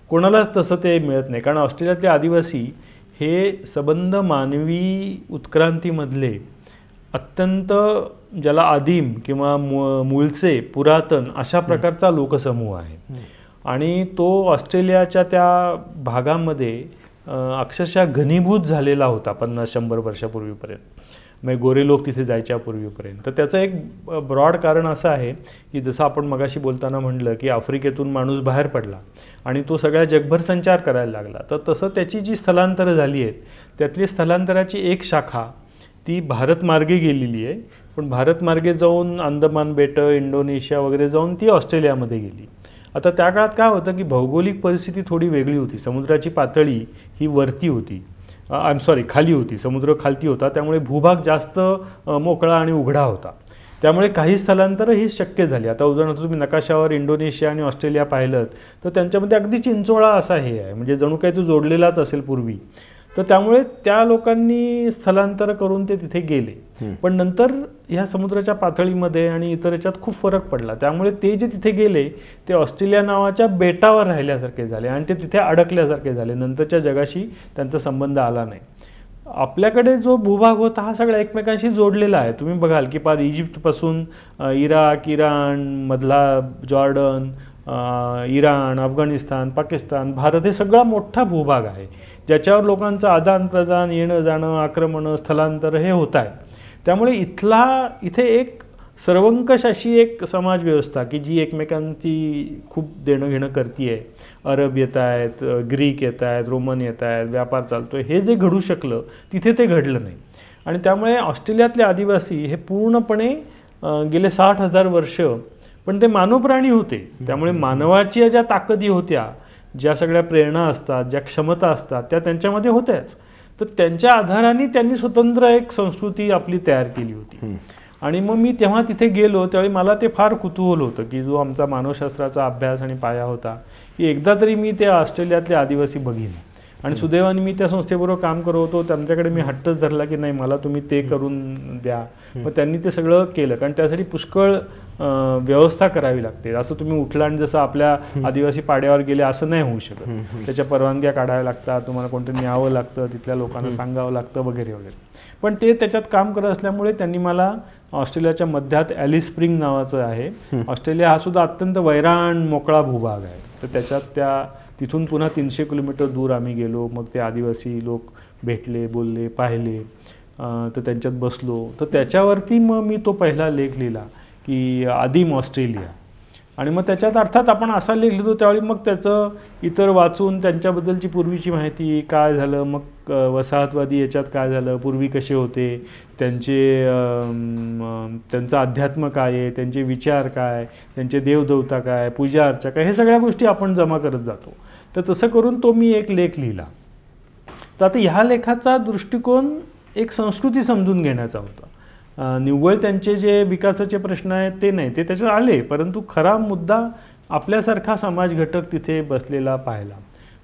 कोणालाच तसं ते मिळत नाही, कारण ऑस्ट्रेलियातले आदिवासी हे संबंध मानवी उत्क्रांतीमधले अत्यंत ज्याला आदिम किंवा मूळचे पुरातन अशा प्रकारचा लोकसमूह आहे आणि तो ऑस्ट्रेलियाच्या त्या भागामध्ये अक्षरशः घनीभूत झालेला होता 50-100 वर्षापूर्वीपर्यंत. मग गोरे लोक तिथे जायच्या पूर्वीपर्यंत. तर त्याचं एक ब्रॉड कारण असं आहे की जसं आपण मगाशी बोलताना म्हटलं की आफ्रिकेतून माणूस बाहेर पडला आणि तो सगळ्या जगभर संचार करायला लागला, तर तसं त्याची जी स्थलांतरं झाली आहेत त्यातली स्थलांतराची एक शाखा ती भारतमार्गे गेलेली आहे. पण भारतमार्गे जाऊन अंदमान बेटं, इंडोनेशिया वगैरे जाऊन ती ऑस्ट्रेलियामध्ये गेली. आता त्या काळात काय होतं की भौगोलिक परिस्थिती थोडी वेगळी होती. समुद्राची पातळी ही वरती होती, खाली होती, समुद्र खालती होता, त्यामुळे भूभाग जास्त मोकळा आणि उघडा होता. त्यामुळे काही स्थलांतरं ही शक्य झाली. आता उदाहरणार्थ तुम्ही नकाशावर इंडोनेशिया आणि ऑस्ट्रेलिया पाहिलं तर त्यांच्यामध्ये अगदी चिंचोळा असा हे आहे, म्हणजे जणू काही तो जोडलेलाच असेल पूर्वी. तर त्यामुळे त्या लोकांनी स्थलांतर करून ते तिथे गेले. पण नंतर ह्या समुद्राच्या पातळीमध्ये आणि इतर याच्यात खूप फरक पडला. त्यामुळे ते जे तिथे गेले ते ऑस्ट्रेलिया नावाच्या बेटावर राहिल्यासारखे झाले आणि ते तिथे अडकल्यासारखे झाले. नंतरच्या जगाशी त्यांचा संबंध आला नाही. आपल्याकडे जो भूभाग होता हा सगळा एकमेकांशी जोडलेला आहे. तुम्ही बघाल की पार इजिप्तपासून इराक, इराण मधला जॉर्डन, इराण, अफगाणिस्तान, पाकिस्तान, भारत हे सगळा मोठा भूभाग आहे ज्याच्यावर लोकांचं आदान प्रदान, येणं जाणं, आक्रमणं, स्थलांतर हे होत आहे. त्यामुळे इथे एक सर्वंकष अशी एक समाज व्यवस्था की जी एकमेकांची खूप देणं घेणं करते आहे. अरब येत आहेत, ग्रीक येत आहेत, रोमन येत आहेत, व्यापार चालतो आहे, हे जे घडू शकलं तिथे ते घडलं नाही. आणि त्यामुळे ऑस्ट्रेलियातले आदिवासी हे पूर्णपणे गेले 60,000 वर्ष पण ते मानवप्राणी होते. त्यामुळे मानवाच्या ज्या ताकदी होत्या, ज्या सगळ्या प्रेरणा असतात, ज्या क्षमता असतात, त्या त्यांच्यामध्ये होत्याच. तर त्यांच्या आधाराने त्यांनी स्वतंत्र एक संस्कृती आपली तयार केली होती. आणि मग मी तेव्हा तिथे गेलो त्यावेळी मला ते फार कुतूहल होतं की जो आमचा मानवशास्त्राचा अभ्यास आणि पाया होता की एकदा तरी मी ते ऑस्ट्रेलियातले आदिवासी बघीन. आणि सुदैवाने मी त्या संस्थेबरोबर काम करत होतो. त्यांच्याकडे मी हट्टच धरला की नाही, मला तुम्ही ते करून द्या. मग त्यांनी ते सगळं केलं, कारण त्यासाठी पुष्कळ व्यवस्था करावी लागते. असं तुम्ही उठला आणि जसं आपल्या आदिवासी पाड्यावर गेले असं नाही होऊ शकत. त्याच्या परवानग्या काढाव्या लागतात, तुम्हाला कोणतं न्यावं लागतं, तिथल्या लोकांना सांगावं लागतं वगैरे वगैरे. पण ते त्याच्यात काम करत असल्यामुळे त्यांनी मला ऑस्ट्रेलियाच्या मध्यात ॲलिस स्प्रिंग नावाचं आहे. ऑस्ट्रेलिया हा सुद्धा अत्यंत वैराण मोकळा भूभाग आहे. तर त्याच्यात तिथून पुन्हा 300 किलोमीटर दूर आम्ही गेलो. मग ते आदिवासी लोक भेटले, बोलले, पाहिले, तर त्यांच्यात बसलो. तर त्याच्यावरती मग मी तो पहिला लेख लिहिला की आदिम ऑस्ट्रेलिया. आणि मग त्याच्यात अर्थात आपण असा लेख लिहितो त्यावेळी मग त्याचं इतर वाचून त्यांच्याबद्दलची पूर्वीची माहिती काय झालं, मग वसाहतवादी याच्यात काय झालं, पूर्वी कसे होते, त्यांचं अध्यात्म काय आहे, त्यांचे विचार काय, त्यांचे देवदेवता काय, पूजा अर्चा काय, हे सगळ्या गोष्टी आपण जमा करत जातो. तर तसं करून तो मी एक लेख लिहिला. तर आता ह्या लेखाचा दृष्टिकोन एक संस्कृती समजून घेण्याचा होता. निव्वळ त्यांचे जे विकासाचे प्रश्न आहेत ते नाही, ते त्याच्यात आले, परंतु खरा मुद्दा आपल्यासारखा समाज घटक तिथे बसलेला पाहिला.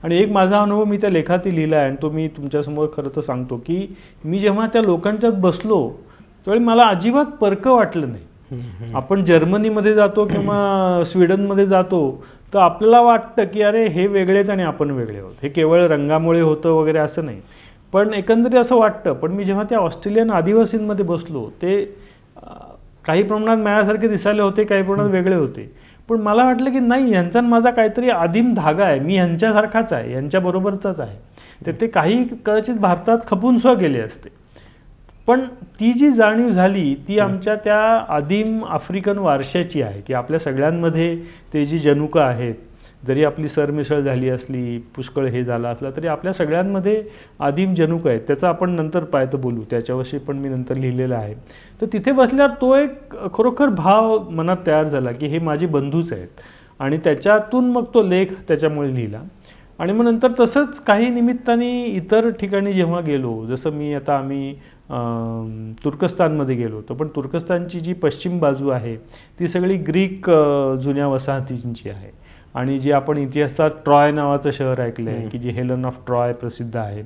आणि एक माझा अनुभव मी त्या लेखात लिहिला आहे आणि तो मी तुमच्यासमोर खरं तर सांगतो की मी जेव्हा त्या लोकांच्यात बसलो त्यावेळी मला अजिबात परकं वाटलं नाही. आपण जर्मनीमध्ये जातो किंवा स्वीडनमध्ये जातो तर आपल्याला वाटतं की अरे हे वेगळेच आणि आपण वेगळे आहोत, हे केवळ रंगामुळे होतं वगैरे असं नाही. पण एकंदरीत असं वाटतं. पण मी जेव्हा त्या ऑस्ट्रेलियन आदिवासींमध्ये बसलो ते काही प्रमाणात माझ्यासारखे दिसायला होते, काही प्रमाणात वेगळे होते. पण मला वाटलं की नाही, ह्यांचा माझा काहीतरी आदिम धागा आहे, मी ह्यांच्यासारखाच आहे, ह्यांच्याबरोबरचाच आहे. तर ते काही कदाचित भारतात खपून सुद्धा गेले असते. पण ती जी जाणीव झाली ती आमच्या त्या आदिम आफ्रिकन वारशाची आहे की आपल्या सगळ्यांमध्ये ते जी जनुकं आहेत, जरी आपली सरमिसळ झाली असली, पुष्कळ हे झालं असलं तरी आपल्या सगळ्यांमध्ये आदिम जनुक आहेत. त्याचा आपण नंतर पायतं बोलू, त्याच्याविषयी पण मी नंतर लिहिलेलं आहे. तर तिथे बसल्यावर तो एक खरोखर भाव मनात तयार झाला की हे माझे बंधूच आहेत. आणि त्याच्यातून मग तो लेख त्याच्यामुळे लिहिला. आणि मग नंतर तसंच काही निमित्ताने इतर ठिकाणी जेव्हा गेलो, जसं आम्ही तुर्कस्तानमध्ये गेलो होतो. पण तुर्कस्तानची जी पश्चिम बाजू आहे ती सगळी ग्रीक जुन्या वसाहतींची आहे. आणि जे आपण इतिहासात ट्रॉय नावाचं शहर ऐकलं आहे की जे हेलन ऑफ ट्रॉय प्रसिद्ध आहे.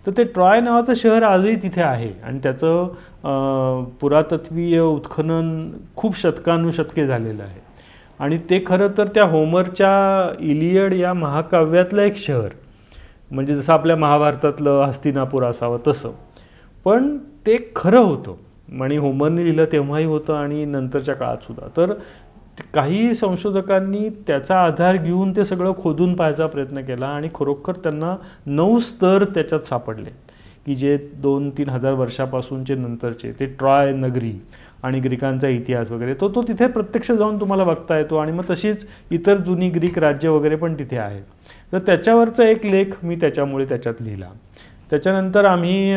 तर ते ट्रॉय नावाचं शहर आजही तिथे आहे आणि त्याचं पुरातत्वीय उत्खनन खूप शतकानुशतके झालेलं आहे. आणि ते खरं तर त्या होमरच्या इलियड या महाकाव्यातलं एक शहर, म्हणजे जसं आपल्या महाभारतातलं हस्तिनापूर असावं तसं. पण ते खरं होतं आणि होमरने लिहिलं तेव्हाही होतं आणि नंतरच्या काळात सुद्धा. तर काही संशोधकांनी त्याचा आधार घेऊन ते सगळं खोदून पाहायचा प्रयत्न केला आणि खरोखर त्यांना 9 स्तर त्याच्यात सापडले की जे 2-3 हजार वर्षापासूनचे नंतरचे ते ट्रॉय नगरी आणि ग्रीकांचा इतिहास वगैरे तो तिथे प्रत्यक्ष जाऊन तुम्हाला बघता येतो. आणि मग तशीच इतर जुनी ग्रीक राज्य वगैरे पण तिथे आहेत. तर त्याच्यावरचा एक लेख मी त्याच्यामुळे त्याच्यात लिहिला. त्याच्यानंतर आम्ही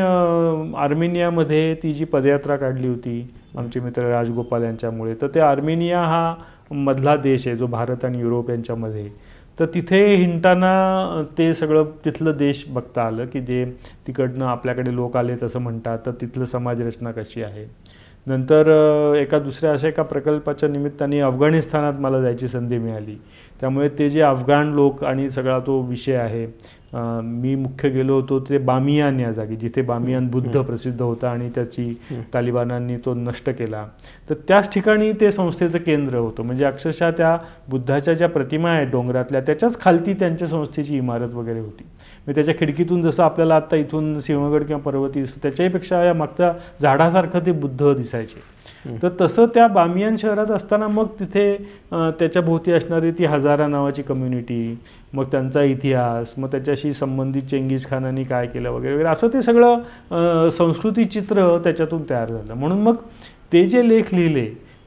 आर्मेनियामध्ये ती जी पदयात्रा काढली होती आमचे मित्र राजगोपाल यांच्यामुळे, तर ते आर्मेनिया हा मधला देश आहे जो भारत आणि युरोप यांच्यामध्ये. तर तिथे हिंडताना ते सगळं तिथलं देश बघता आलं की जे तिकडनं आपल्याकडे लोक आले तसं म्हणतात. तर तिथलं समाजरचना कशी आहे. नंतर दुसऱ्या एका प्रकल्पाच्या निमित्ताने अफगाणिस्तानात मला जायची संधी मिळाली. त्यामुळे ते जे अफगाण लोक आणि सगळा तो विषय आहे, मी मुख्य गेलो होतो ते बामियान या जागी, जिथे बामियान बुद्ध प्रसिद्ध होता आणि त्याची तालिबानांनी तो नष्ट केला. तर त्याच ठिकाणी ते संस्थेचं केंद्र होतं. म्हणजे अक्षरशः त्या बुद्धाच्या ज्या प्रतिमा आहेत डोंगरातल्या त्याच्याच खालती त्यांच्या संस्थेची इमारत वगैरे होती. म्हणजे त्याच्या खिडकीतून जसं आपल्याला आत्ता इथून सिंहगड किंवा पर्वती दिसतं त्याच्याहीपेक्षा या मागच्या झाडासारखं ते बुद्ध दिसायचे. तर तसं त्या बामियान शहरात असताना मग तिथे त्याच्या भोवती असणारी ती हजारा नावाची कम्युनिटी, मग त्यांचा इतिहास, मग त्याच्याशी संबंधित चेंगीज खानांनी काय केलं वगैरे वगैरे असं ते सगळं संस्कृती चित्र त्याच्यातून तयार झालं. म्हणून मग ते जे लेख लिहिले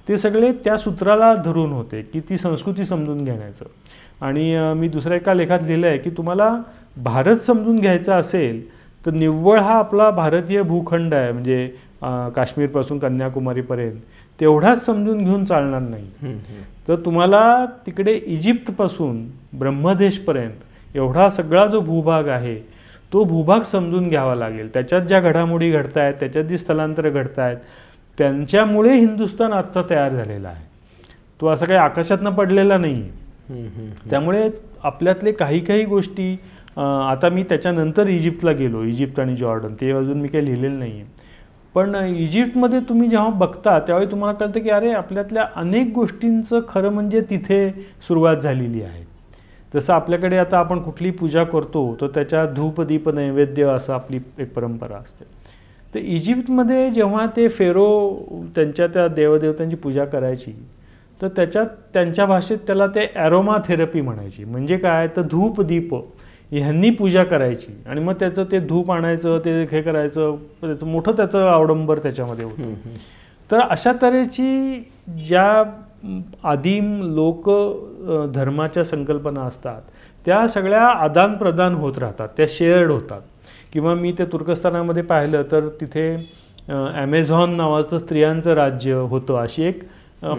ते सगळे त्या सूत्राला धरून होते की ती संस्कृती समजून घेण्याचं. आणि मी दुसऱ्या एका लेखात लिहिलं आहे की तुम्हाला भारत समजून घ्यायचा असेल तर निव्वळ हा आपला भारतीय भूखंड आहे, म्हणजे काश्मीरपासून कन्याकुमारीपर्यंत, तेवढाच समजून घेऊन चालणार नाही. तर तुम्हाला तिकडे इजिप्तपासून ब्रह्मदेशपर्यंत एवढा सगळा जो भूभाग आहे तो भूभाग समजून घ्यावा लागेल. त्याच्यात ज्या घडामोडी घडत आहेत, त्याच्यात जी स्थलांतरं घडत आहेत, त्यांच्यामुळे हिंदुस्थान आजचा तयार झालेला आहे. तो असं काही आकाशातनं पडलेला नाही आहे. त्यामुळे आपल्यातले काही काही गोष्टी, आता मी त्याच्यानंतर इजिप्तला गेलो, इजिप्त आणि जॉर्डन, ते अजून मी काही लिहिलेलं नाही आहे. पण इजिप्तमध्ये तुम्ही जेव्हा बघता त्यावेळी तुम्हाला कळतं की अरे आपल्यातल्या अनेक गोष्टींचं खरं म्हणजे तिथे सुरुवात झालेली आहे. जसं आपल्याकडे आता आपण कुठली पूजा करतो तर त्याच्या धूप दीप नैवेद्य असं आपली एक परंपरा असते. तर इजिप्तमध्ये जेव्हा ते फेरो त्यांच्या त्या देवदेवतांची पूजा करायची तर त्याच्यात त्यांच्या भाषेत त्याला ते ॲरोमा थेरपी म्हणायची. म्हणजे काय, तर धूप दीप ह्यांनी पूजा करायची आणि मग त्याचं ते धूप आणायचं, ते हे करायचं, त्याचं मोठं त्याचं अवडंबर त्याच्यामध्ये होतं. तर अशा तऱ्हेची ज्या आदिम लोक धर्माच्या संकल्पना असतात त्या सगळ्या आदानप्रदान होत राहतात, त्या शेअर्ड होतात. किंवा मी ते तुर्कस्तानामध्ये पाहिलं तर तिथे ॲमेझॉन नावाचं स्त्रियांचं राज्य होतं. अशी एक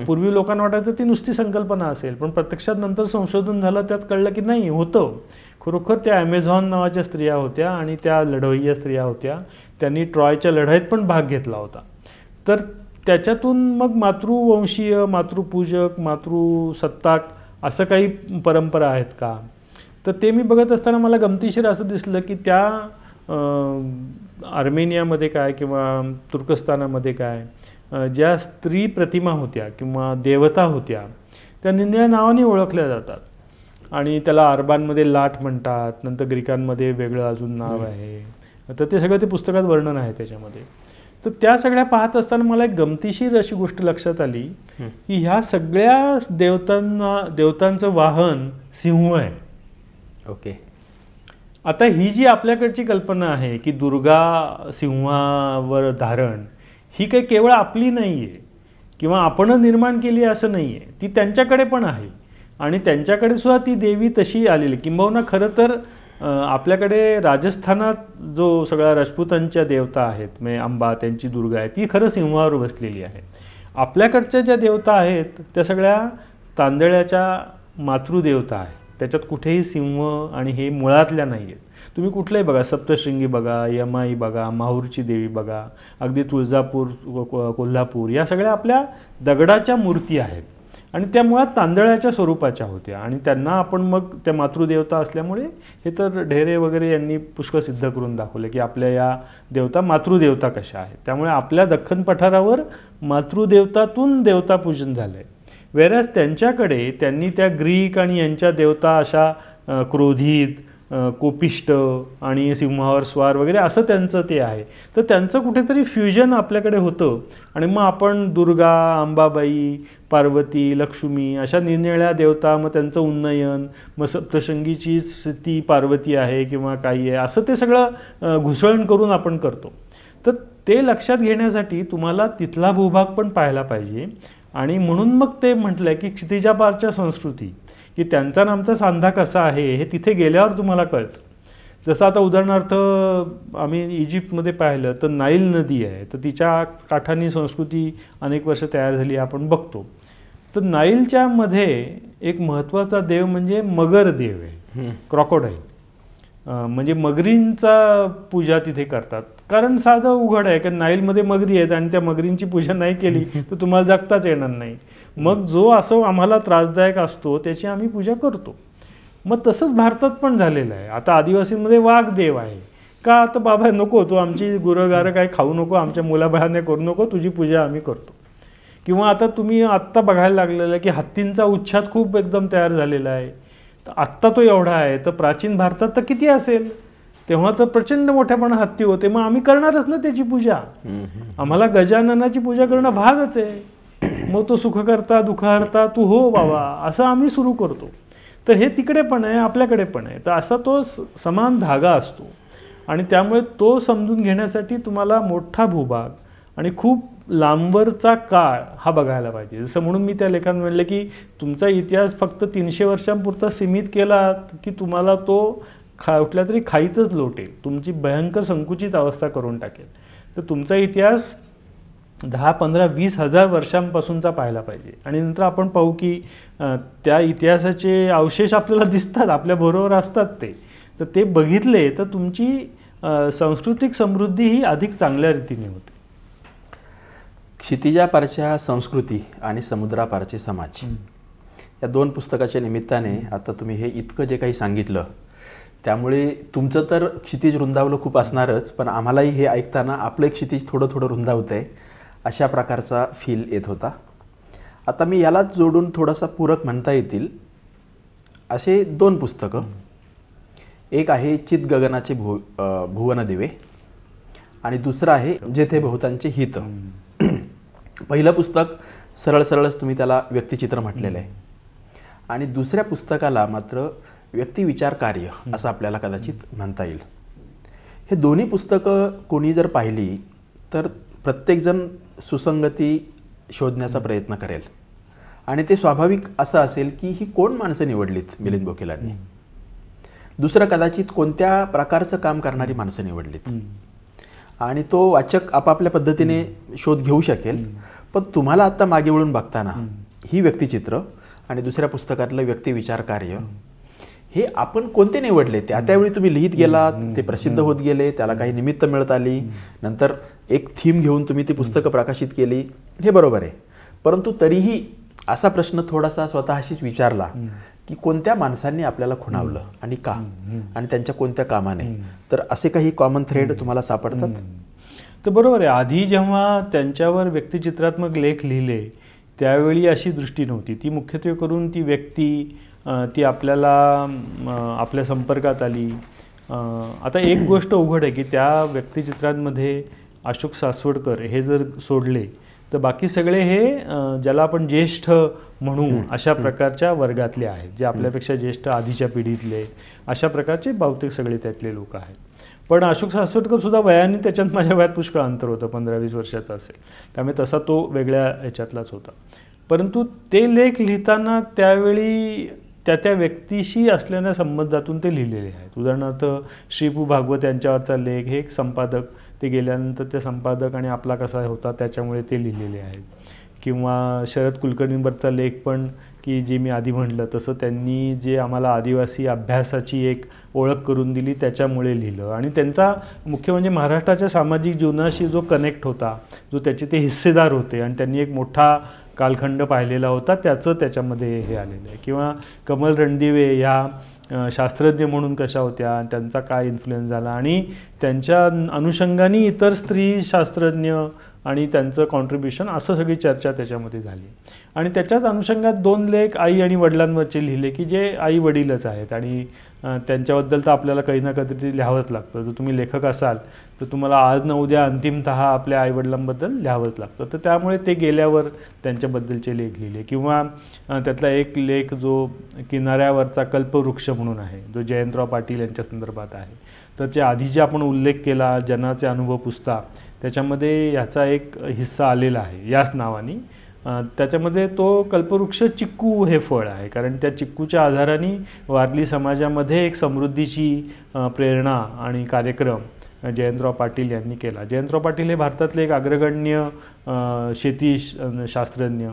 पूर्वी लोकांना वाटायचं ती नुसती संकल्पना असेल, पण प्रत्यक्षात नंतर संशोधन झालं, त्यात कळलं की नाही, होतं. खरोखर त्या ॲमेझॉन नावाच्या स्त्रिया होत्या आणि त्या लढवय्या स्त्रिया होत्या. त्यांनी ट्रॉयच्या लढाईत पण भाग घेतला होता. तर त्याच्यातून मग मातृवंशीय, मातृपूजक, मातृसत्ताक असं काही परंपरा आहेत का, तर ते मी बघत असताना मला गमतीशीर असं दिसलं की त्या आर्मेनियामध्ये काय किंवा तुर्कस्तानामध्ये काय ज्या स्त्री प्रतिमा होत्या किंवा देवता होत्या त्या निरनिळ्या नावाने ओळखल्या जातात. आणि त्याला अरबांमध्ये लाट म्हणतात, नंतर ग्रीकांमध्ये वेगळं अजून नाव आहे. तर ते सगळं ते पुस्तकात वर्णन आहे त्याच्यामध्ये. तर त्या सगळ्या पाहत असताना मला एक गमतीशीर अशी गोष्ट लक्षात आली की ह्या सगळ्या देवतांचं वाहन सिंह आहे. ओके. आता ही जी आपल्याकडची कल्पना आहे की दुर्गा सिंहावर धारण, ही काही केवळ आपली नाही आहे किंवा आपण निर्माण केली असं नाही आहे. ती त्यांच्याकडे पण आहे आणि त्यांच्याकडे सुद्धा ती देवी तशी आलेली. किंबहुना खरं तर आपल्याकडे राजस्थानात जो सगळ्या राजपूतांच्या देवता आहेत, म्हणजे अंबा त्यांची दुर्गा आहे, ती खरं सिंहावर बसलेली आहे. आपल्याकडच्या ज्या देवता आहेत त्या सगळ्या तांदळाच्या मातृदेवता आहेत. त्याच्यात कुठेही सिंह आणि हे मुळातल्या नाही आहेत. तुम्ही कुठलंही बघा, सप्तशृंगी बघा, यमाई बघा, माहूरची देवी बघा, अगदी तुळजापूर, कोल्हापूर, या सगळ्या आपल्या दगडाच्या मूर्ती आहेत आणि त्या मुळात तांदळाच्या स्वरूपाच्या होत्या. आणि त्यांना आपण मग त्या मातृदेवता असल्यामुळे, हे तर ढेरे वगैरे यांनी पुष्कळ सिद्ध करून दाखवले की आपल्या या देवता मातृदेवता कशा आहेत. त्यामुळे आपल्या दख्खन पठारावर मातृदेवतातून देवतापूजन झालं आहे. वेरॅज त्यांच्याकडे त्यांनी त्या ग्रीक आणि यांच्या देवता अशा क्रोधित, कोपिष्ट आणि सिंहावर स्वार वगैरे असं त्यांचं ते आहे. तर त्यांचं कुठेतरी फ्युजन आपल्याकडे होतं आणि मग आपण दुर्गा, अंबाबाई, पार्वती, लक्ष्मी अशा निरनिळ्या देवता, मग त्यांचं उन्नयन, मग सप्तशृंगीचीच ती पार्वती आहे किंवा काही आहे, असं ते सगळं घुसळण करून आपण करतो. तर ते लक्षात घेण्यासाठी तुम्हाला तिथला भूभाग पण पाहायला पाहिजे. आणि म्हणून मग ते म्हटलं की क्षितिजापारच्या संस्कृती, की त्यांचा आणि आमचा सांधा कसा आहे हे तिथे गेल्यावर तुम्हाला कळतं. जसं आता उदाहरणार्थ आम्ही इजिप्तमध्ये पाहिलं तर नाईल नदी आहे, तर तिच्या काठांनी संस्कृती अनेक वर्ष तयार झाली आपण बघतो. तर नाईलच्या मध्ये एक महत्त्वाचा देव म्हणजे मगर देव आहे, क्रॉकोडाईल. म्हणजे मगरींचा पूजा तिथे करतात. कारण साधं उघड आहे की नाईलमध्ये मगरी आहेत आणि त्या मगरींची पूजा नाही केली तर तुम्हाला जगताच येणार नाही. मग जो असं आम्हाला त्रासदायक असतो त्याची आम्ही पूजा करतो. मग तसंच भारतात पण झालेलं आहे. आता आदिवासींमध्ये वाघ देव आहे का, आता बाबा नको, तू आमची गुरंगारं काय खाऊ नको, आमच्या मुलाबाळांना करू नको, तुझी पूजा आम्ही करतो. किंवा आता तुम्ही आत्ता बघायला लागलेलं आहे की हत्तींचा उच्छाद खूप एकदम तयार झालेला आहे. तर आत्ता तो एवढा आहे, तर प्राचीन भारतात तर किती असेल, तेव्हा तर प्रचंड मोठ्यापणा हत्ती होते. मग आम्ही करणारच ना त्याची पूजा. आम्हाला गजाननाची पूजा करणं भागच आहे. मग तो सुखकर्ता दुःखहर्ता तू हो बाबा, असं आम्ही सुरू करतो. तर हे तिकडे पण आहे, आपल्याकडे पण आहे. तर असा तो समान धागा असतो आणि त्यामुळे तो समजून घेण्यासाठी तुम्हाला मोठा भूभाग आणि खूप लांबवरचा काळ हा बघायला पाहिजे. जसं म्हणून मी त्या लेखात म्हणलं की तुमचा इतिहास फक्त 300 वर्षांपुरता सीमित केला की तुम्हाला तो कुठल्या तरी खाईतच लोटेल, तुमची भयंकर संकुचित अवस्था करून टाकेल. तर तुमचा इतिहास 10, 15, 20,000 वर्षांपासूनचा पाहायला पाहिजे. आणि नंतर आपण पाहू की त्या इतिहासाचे अवशेष आपल्याला दिसतात, आपल्या बरोबर असतात तर ते बघितले तर तुमची सांस्कृतिक समृद्धी ही अधिक चांगल्या रीतीने होते. क्षितिजापारच्या संस्कृती आणि समुद्रापारचे समाज या 2 पुस्तकाच्या निमित्ताने आता तुम्ही हे इतकं जे काही सांगितलं त्यामुळे तुमचं तर क्षितिज रुंदावलं खूप असणारच, पण आम्हालाही हे ऐकताना आपलं क्षितिज थोडं थोडं रुंदावतं आहे अशा प्रकारचा फील येत होता. आता मी यालाच जोडून थोडासा पूरक म्हणता येतील असे 2 पुस्तकं. एक आहे चित गगनाचे भुवन दिवे आणि दुसरं आहे जेथे बहुतांचे हित. पहिलं पुस्तक सरळ सरळच तुम्ही त्याला व्यक्तिचित्र म्हटलेलं आहे आणि दुसऱ्या पुस्तकाला मात्र व्यक्तिविचार कार्य असं आपल्याला कदाचित म्हणता येईल. हे दोन्ही पुस्तकं कोणी जर पाहिली तर प्रत्येकजण सुसंगती शोधण्याचा प्रयत्न करेल आणि ते स्वाभाविक असं असेल की ही कोण माणसं निवडलीत मिलिंद बोकीलांनी, दुसरं कदाचित कोणत्या प्रकारचं काम करणारी माणसं निवडलीत आणि तो वाचक आपापल्या पद्धतीने शोध घेऊ शकेल. पण तुम्हाला आत्ता मागे वळून बघताना ही व्यक्तिचित्र आणि दुसऱ्या पुस्तकातलं व्यक्तिविचार कार्य हे आपण कोणते निवडले त्यावेळी तुम्ही लिहित गेलात, ते प्रसिद्ध होत गेले, त्याला काही निमित्त मिळत आली, नंतर एक थीम घेऊन तुम्ही ती पुस्तकं प्रकाशित केली, हे बरोबर आहे. परंतु तरीही असा प्रश्न थोडासा स्वतःशीच विचारला की कोणत्या माणसांनी आपल्याला खुणावलं आणि का आणि त्यांच्या कोणत्या कामाने, तर असे काही कॉमन थ्रेड तुम्हाला सापडतात? तर बरोबर आहे. आधी जेव्हा त्यांच्यावर व्यक्तिचित्रात्मक लेख लिहिले त्यावेळी अशी दृष्टी नव्हती. ती मुख्यत्वे करून ती व्यक्ती ती आपल्याला आपल्या संपर्कात आली. आता एक गोष्ट उघड आहे की त्या व्यक्तिचित्रांमध्ये अशोक सासवडकर हे जर सोडले तर बाकी सगळे हे ज्याला आपण ज्येष्ठ म्हणू अशा प्रकारच्या वर्गातले आहेत, जे आपल्यापेक्षा ज्येष्ठ आधीच्या पिढीतले अशा प्रकारचे बहुतेक सगळे त्यातले लोक आहेत. पण अशोक सासवडकर सुद्धा वयाने त्याच्यात माझ्या वयात पुष्कळ अंतर होतं, 15-20 वर्षाचा असेल, त्यामुळे तसा तो वेगळ्या ह्याच्यातलाच होता. परंतु ते लेख लिहिताना त्यावेळी त्या व्यक्तीशी असलेल्या संबंधातून ते लिहिलेले आहेत. उदाहरणार्थ श्रीपू भागवत यांच्यावरचा लेख हे एक संपादक, ते गेल्यानंतर ते संपादक आणि आपला कसा होता त्याच्यामुळे ते लिहिलेले आहेत. किंवा शरद कुलकर्णींवरचा लेख पण की जे मी आधी म्हटलं तसं त्यांनी जे आम्हाला आदिवासी अभ्यासाची एक ओळख करून दिली त्याच्यामुळे लिहिलं. आणि त्यांचा मुख्य म्हणजे महाराष्ट्राच्या सामाजिक जीवनाशी जो कनेक्ट होता, जो त्याचे ते हिस्सेदार होते आणि त्यांनी एक मोठा कालखंड पाहिलेला होता, त्याचं त्याच्यामध्ये हे आलेलं आहे. किंवा कमल रणदिवे ह्या शास्त्रज्ञ म्हणून कशा होत्या, त्यांचा काय इन्फ्लुएन्स झाला आणि त्यांच्या अनुषंगाने इतर स्त्री शास्त्रज्ञ आणि त्यांचं कॉन्ट्रीब्युशन असं सगळी चर्चा त्याच्यामध्ये झाली. आणि त्याच्याच अनुषंगात 2 लेख आई आणि वडिलांवरचे लिहिले की जे आई वडीलच आहेत आणि त्यांच्याबद्दल तर आपल्याला काही ना कधीतरी लिहावंच लागतं. जर तुम्ही लेखक असाल तर तुम्हाला आज न उद्या अंतिमतः आपल्या आईवडिलांबद्दल लिहावंच लागतं. तर त्यामुळे ते गेल्यावर त्यांच्याबद्दलचे लेख लिहिले. किंवा त्यातला एक लेख जो किनाऱ्यावरचा कल्पवृक्ष म्हणून आहे, जो जयंतराव पाटील यांच्या संदर्भात आहे. तर जे आधी जे आपण उल्लेख केला जनाचे अनुभव पुस्ता, त्याच्यामध्ये ह्याचा एक हिस्सा आलेला आहे याच नावाने. त्याच्यामध्ये तो कल्पवृक्ष चिक्कू हे फळ आहे, कारण त्या चिक्कूच्या आधाराने वारली समाजामध्ये एक समृद्धीची प्रेरणा आणि कार्यक्रम जयंतराव पाटील यांनी केला. जयंतराव पाटील हे भारतातले एक अग्रगण्य शेती शास्त्रज्ञ,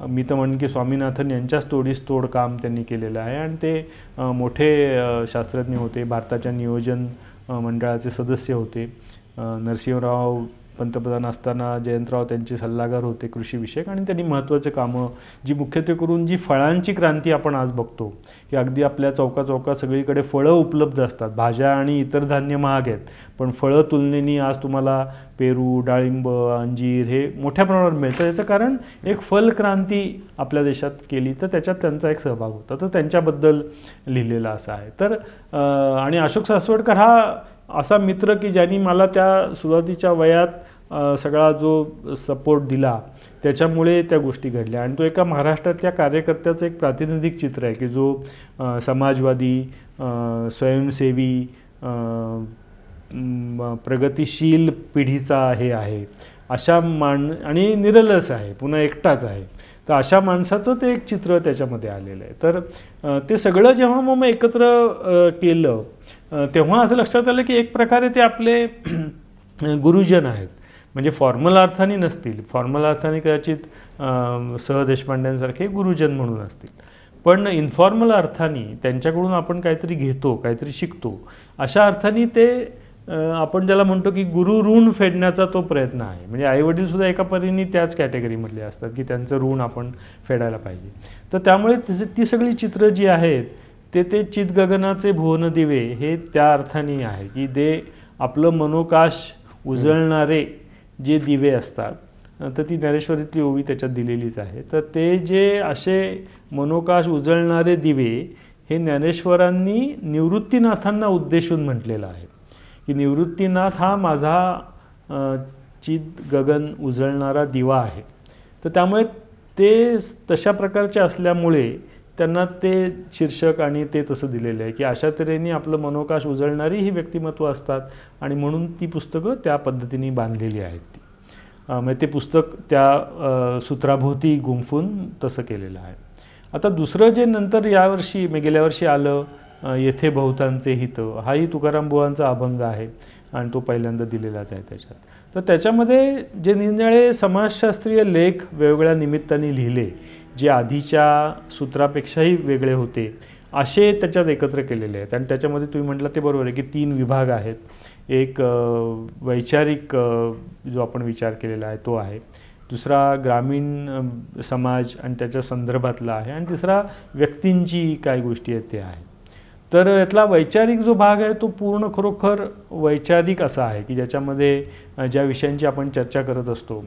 मी तर म्हणेन की स्वामीनाथन यांच्याच तोडीस तोड काम त्यांनी केलेलं आहे आणि ते मोठे शास्त्रज्ञ होते. भारताच्या नियोजन मंडळाचे सदस्य होते. नरसिंहराव पंतप्रधान असताना जयंतराव त्यांचे सल्लागार होते कृषीविषयक आणि त्यांनी महत्त्वाचे कामं जी मुख्यत्वे करून जी फळांची क्रांती आपण आज बघतो की अगदी आपल्या चौकाचौकात सगळीकडे फळं उपलब्ध असतात. भाज्या आणि इतर धान्य महाग आहेत, पण फळं तुलनेने आज तुम्हाला पेरू, डाळिंब, अंजीर हे मोठ्या प्रमाणावर मिळतं. याचं कारण एक फलक्रांती आपल्या देशात केली, तर त्याच्यात त्यांचा एक सहभाग होता. तर त्यांच्याबद्दल लिहिलेला असा आहे. तर आणि अशोक सासवडकर हा असा मित्र की ज्यांनी मला त्या सुरुवातीच्या वयात सगळा जो सपोर्ट दिला त्याच्यामुळे त्या गोष्टी घडल्या. आणि तो एका महाराष्ट्रातल्या कार्यकर्त्याचं एक प्रातिनिधिक चित्र आहे की जो समाजवादी, स्वयंसेवी, प्रगतिशील पिढीचा हे आहे अशा आणि निरलस आहे, पुन्हा एकटाच आहे. तर अशा माणसाचं ते एक चित्र त्याच्यामध्ये आलेलं आहे. तर ते सगळं जेव्हा मग एकत्र केलं तेव्हा असं लक्षात आलं की एक प्रकारे ते आपले गुरुजन आहेत. म्हणजे फॉर्मल अर्थाने नसतील, फॉर्मल अर्थाने कदाचित स देशपांड्यांसारखे गुरुजन म्हणून असतील, पण इन्फॉर्मल अर्थाने त्यांच्याकडून आपण काहीतरी घेतो, काहीतरी शिकतो, अशा अर्थाने ते आपण ज्याला म्हणतो की गुरु ऋण फेडण्याचा तो प्रयत्न आहे. म्हणजे आईवडील सुद्धा एका परीने त्याच कॅटेगरीमधले असतात की त्यांचं ऋण आपण फेडायला पाहिजे. तर त्यामुळे ती सगळी चित्र जी आहेत ते चितगगनाचे भुवन दिवे हे त्या अर्थाने आहे की ते आपलं मनोकाश उजळणारे जे दिवे असतात, तर ती ज्ञानेश्वरीतली ओवी त्याच्यात दिलेलीच आहे. तर ते जे असे मनोकाश उजळणारे दिवे हे ज्ञानेश्वरांनी निवृत्तीनाथांना उद्देशून म्हटलेलं आहे की निवृत्तीनाथ हा माझा चित गगन उजळणारा दिवा आहे. तर त्यामुळे ते तशा प्रकारचे असल्यामुळे त्यांना ते शीर्षक आणि ते तसं दिलेलं आहे की अशा तऱ्हेने आपलं मनोकाश उजळणारी ही व्यक्तिमत्व असतात आणि म्हणून ती पुस्तकं त्या पद्धतीने बांधलेली आहेत. ती म्हणजे ते पुस्तक त्या सूत्राभोवती गुंफून तसं केलेलं आहे. आता दुसरं जे नंतर यावर्षी गेल्या वर्षी आलं, येथे बहुतांचे हित, हाही तुकाराम बुवांचा अभंग आहे आणि तो पहिल्यांदा दिलेलाच आहे त्याच्यात. तर त्याच्यामध्ये जे निरनिराळे समाजशास्त्रीय लेख वेगवेगळ्या निमित्ताने लिहिले, जे आधीच्या सूत्रापेक्षाही वेगळे होते, असे त्याच्यात एकत्र केलेले आहेत. आणि त्याच्यामध्ये तुम्ही म्हटलं ते बरोबर आहे की 3 विभाग आहेत. एक वैचारिक जो आपण विचार केलेला आहे तो आहे, दुसरा ग्रामीण समाज आणि त्याच्या संदर्भातला आहे, आणि तिसरा व्यक्तींची काय गोष्टी आहेत ते आहे. तर यातला वैचारिक जो भाग आहे तो पूर्ण खरोखर वैचारिक असा आहे की ज्याच्यामध्ये ज्या विषयांची आपण चर्चा करत असतो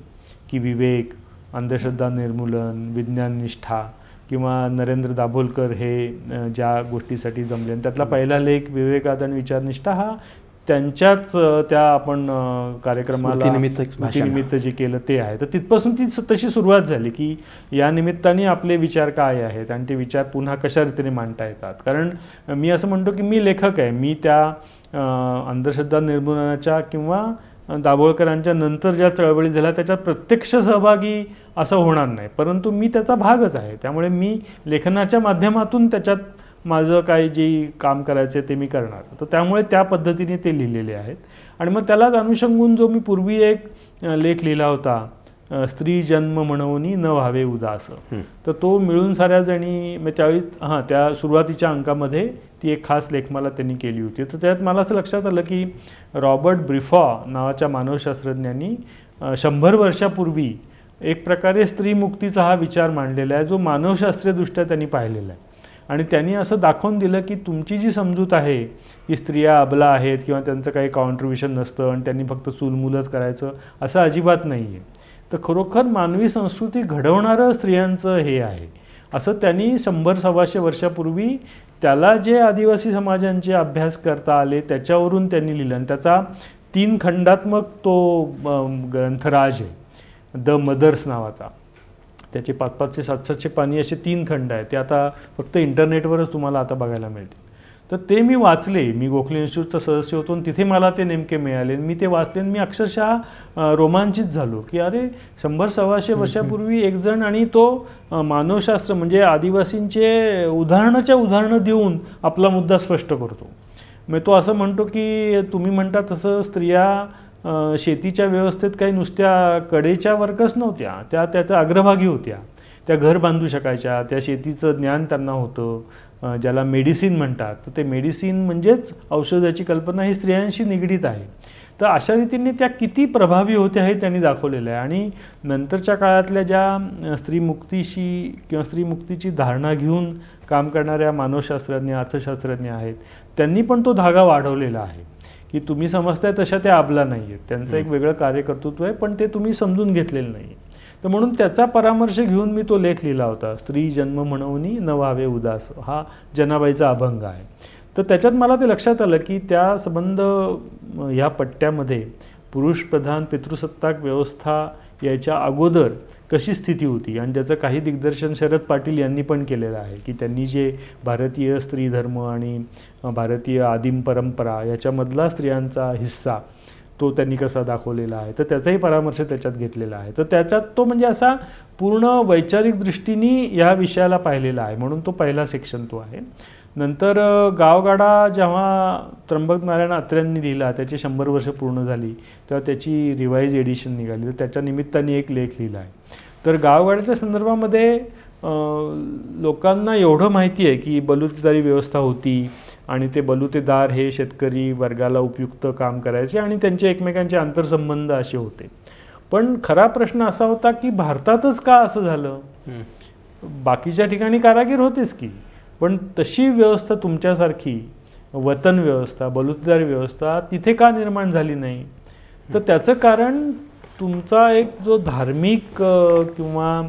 की विवेक, अंधश्रद्धा निर्मूलन, विज्ञाननिष्ठा, किंवा नरेंद्र दाभोलकर हे ज्या गोष्टीसाठी जमले, त्यातला पहिला लेख विवेकात आणि विचारनिष्ठा हा त्यांच्याच त्या आपण कार्यक्रमाला निमित्त जे केलं ते आहे. तर तिथपासून ती तशी सुरुवात झाली की या निमित्ताने आपले विचार काय आहेत आणि ते विचार पुन्हा कशा रीतीने मांडता येतात. कारण मी असं म्हणतो की मी लेखक आहे, मी त्या अंधश्रद्धा निर्मूलनाच्या किंवा दाभोळकरांच्या नंतर ज्या चळवळी झाल्या त्याच्यात प्रत्यक्ष सहभागी असं होणार नाही, परंतु मी त्याचा भागच आहे. त्यामुळे मी लेखनाच्या माध्यमातून त्याच्यात माझं काय जे काम करायचं ते मी करणार. तर त्यामुळे त्या पद्धतीने ते लिहिलेले आहेत. आणि मग त्यालाच अनुषंगून जो मी पूर्वी एक लेख लिहिला होता, स्त्री जन्म म्हणवनी न व्हावे उदास, तर तो मिळून साऱ्या जणी त्यावेळी त्या सुरुवातीच्या अंकामध्ये ती एक खास लेख मला त्यांनी केली होती. तर त्यात मला असं लक्षात आलं की रॉबर्ट ब्रिफॉ नावाच्या मानवशास्त्रज्ञांनी 100 वर्षापूर्वी एक प्रकारे स्त्रीमुक्तीचा हा विचार मांडलेला आहे, जो मानवशास्त्रीयदृष्ट्या त्यांनी पाहिलेला आहे. आणि त्यांनी असं दाखवून दिलं की तुमची जी समजूत आहे की स्त्रिया अबला आहेत किंवा त्यांचं काही कॉन्ट्रीब्युशन नसतं आणि त्यांनी फक्त चूलमूलच करायचं, असं अजिबात नाही आहे. तर खरोखर मानवी संस्कृती घडवणारं स्त्रियांचं हे आहे, असं त्यांनी 100-125 वर्षापूर्वी त्याला जे आदिवासी समाजांचे अभ्यास करता आले त्याच्यावरून त्यांनी लिहिलं. आणि त्याचा 3 खंडात्मक तो ग्रंथराज आहे, द मदर्स नावाचा. त्याचे 500-500, 700 पानी असे 3 खंड आहेत. ते आता फक्त इंटरनेटवरच तुम्हाला आता बघायला मिळतील. तर ते मी वाचले. मी गोखले इन्स्टिट्यूटचा सदस्य होतो आणि तिथे मला ते नेमके मिळाले. मी ते वाचले आणि मी अक्षरशः रोमांचित झालो की अरे 100-125 वर्षापूर्वी एक जण, आणि तो मानवशास्त्र म्हणजे आदिवासींचे उदाहरणं देऊन आपला मुद्दा स्पष्ट करतो. मग तो असं म्हणतो की तुम्ही म्हणता तसं स्त्रिया शेतीच्या व्यवस्थेत काही नुसत्या कडेच्या वर्कच नव्हत्या, त्या त्याच्या अग्रभागी होत्या. त्या घर बांधू शकायच्या, त्या शेतीचं ज्ञान त्यांना होतं, ज्याला मेडिसिन म्हणतात. तर ते मेडिसिन म्हणजेच औषधाची कल्पना ही स्त्रियांशी निगडीत आहे. तर अशा रीतीने त्या किती प्रभावी होत्या हे त्यांनी दाखवलेलं आहे. आणि नंतरच्या काळातल्या ज्या स्त्रीमुक्तीशी किंवा स्त्रीमुक्तीची धारणा घेऊन काम करणाऱ्या मानवशास्त्रज्ञ, अर्थशास्त्रज्ञ आहेत, त्यांनी पण तो धागा वाढवलेला आहे की तुम्ही समजताय तशा त्या आबला नाही आहेत, त्यांचं एक वेगळं कार्यकर्तृत्व आहे, पण ते तुम्ही समजून घेतलेलं नाही. तर म्हणून त्याचा परामर्श घेऊन मी तो लेख लिहिला होता, स्त्री जन्म म्हणवनी न व्हावे उदास, हा जनाबाईचा अभंग आहे. तर त्याच्यात मला ते लक्षात आलं की त्या संबंध ह्या पट्ट्यामध्ये पुरुषप्रधान पितृसत्ताक व्यवस्था याच्या अगोदर कशी स्थिती होती, आणि ज्याचं काही दिग्दर्शन शरद पाटील यांनी पण केलेलं आहे की त्यांनी जे भारतीय स्त्री धर्म आणि भारतीय आदिम परंपरा याच्यामधला स्त्रियांचा हिस्सा तो त्यांनी कसा दाखवलेला आहे. तर त्याचाही परामर्श त्याच्यात घेतलेला आहे. तर त्याच्यात तो म्हणजे असा पूर्ण वैचारिक दृष्टीने या विषयाला पाहिलेला आहे, म्हणून तो पहिला सेक्शन तो आहे. नंतर गावगाडा जेव्हा त्र्यंबक नारायण अत्र्यांनी लिहिला, त्याची 100 वर्ष पूर्ण झाली, तेव्हा त्याची रिवाईज एडिशन निघाली, तर त्याच्या निमित्ताने एक लेख लिहिला आहे. तर गावगाड्याच्या संदर्भामध्ये लोकांना एवढं माहिती आहे की बलुतेदारी व्यवस्था होती आणि ते बलुतेदार हे शेतकरी वर्गाला उपयुक्त काम करायचे आणि त्यांचे एकमेकांचे आंतरसंबंध असे होते. पण खरा प्रश्न असा होता की भारतातच का असं झालं? बाकीच्या ठिकाणी कारागीर होतेच की, पण तशी व्यवस्था तुमच्यासारखी वतन व्यवस्था, बलुतेदारी व्यवस्था तिथे का निर्माण झाली नाही? तर त्याचं कारण तुमचा एक जो धार्मिक किंवा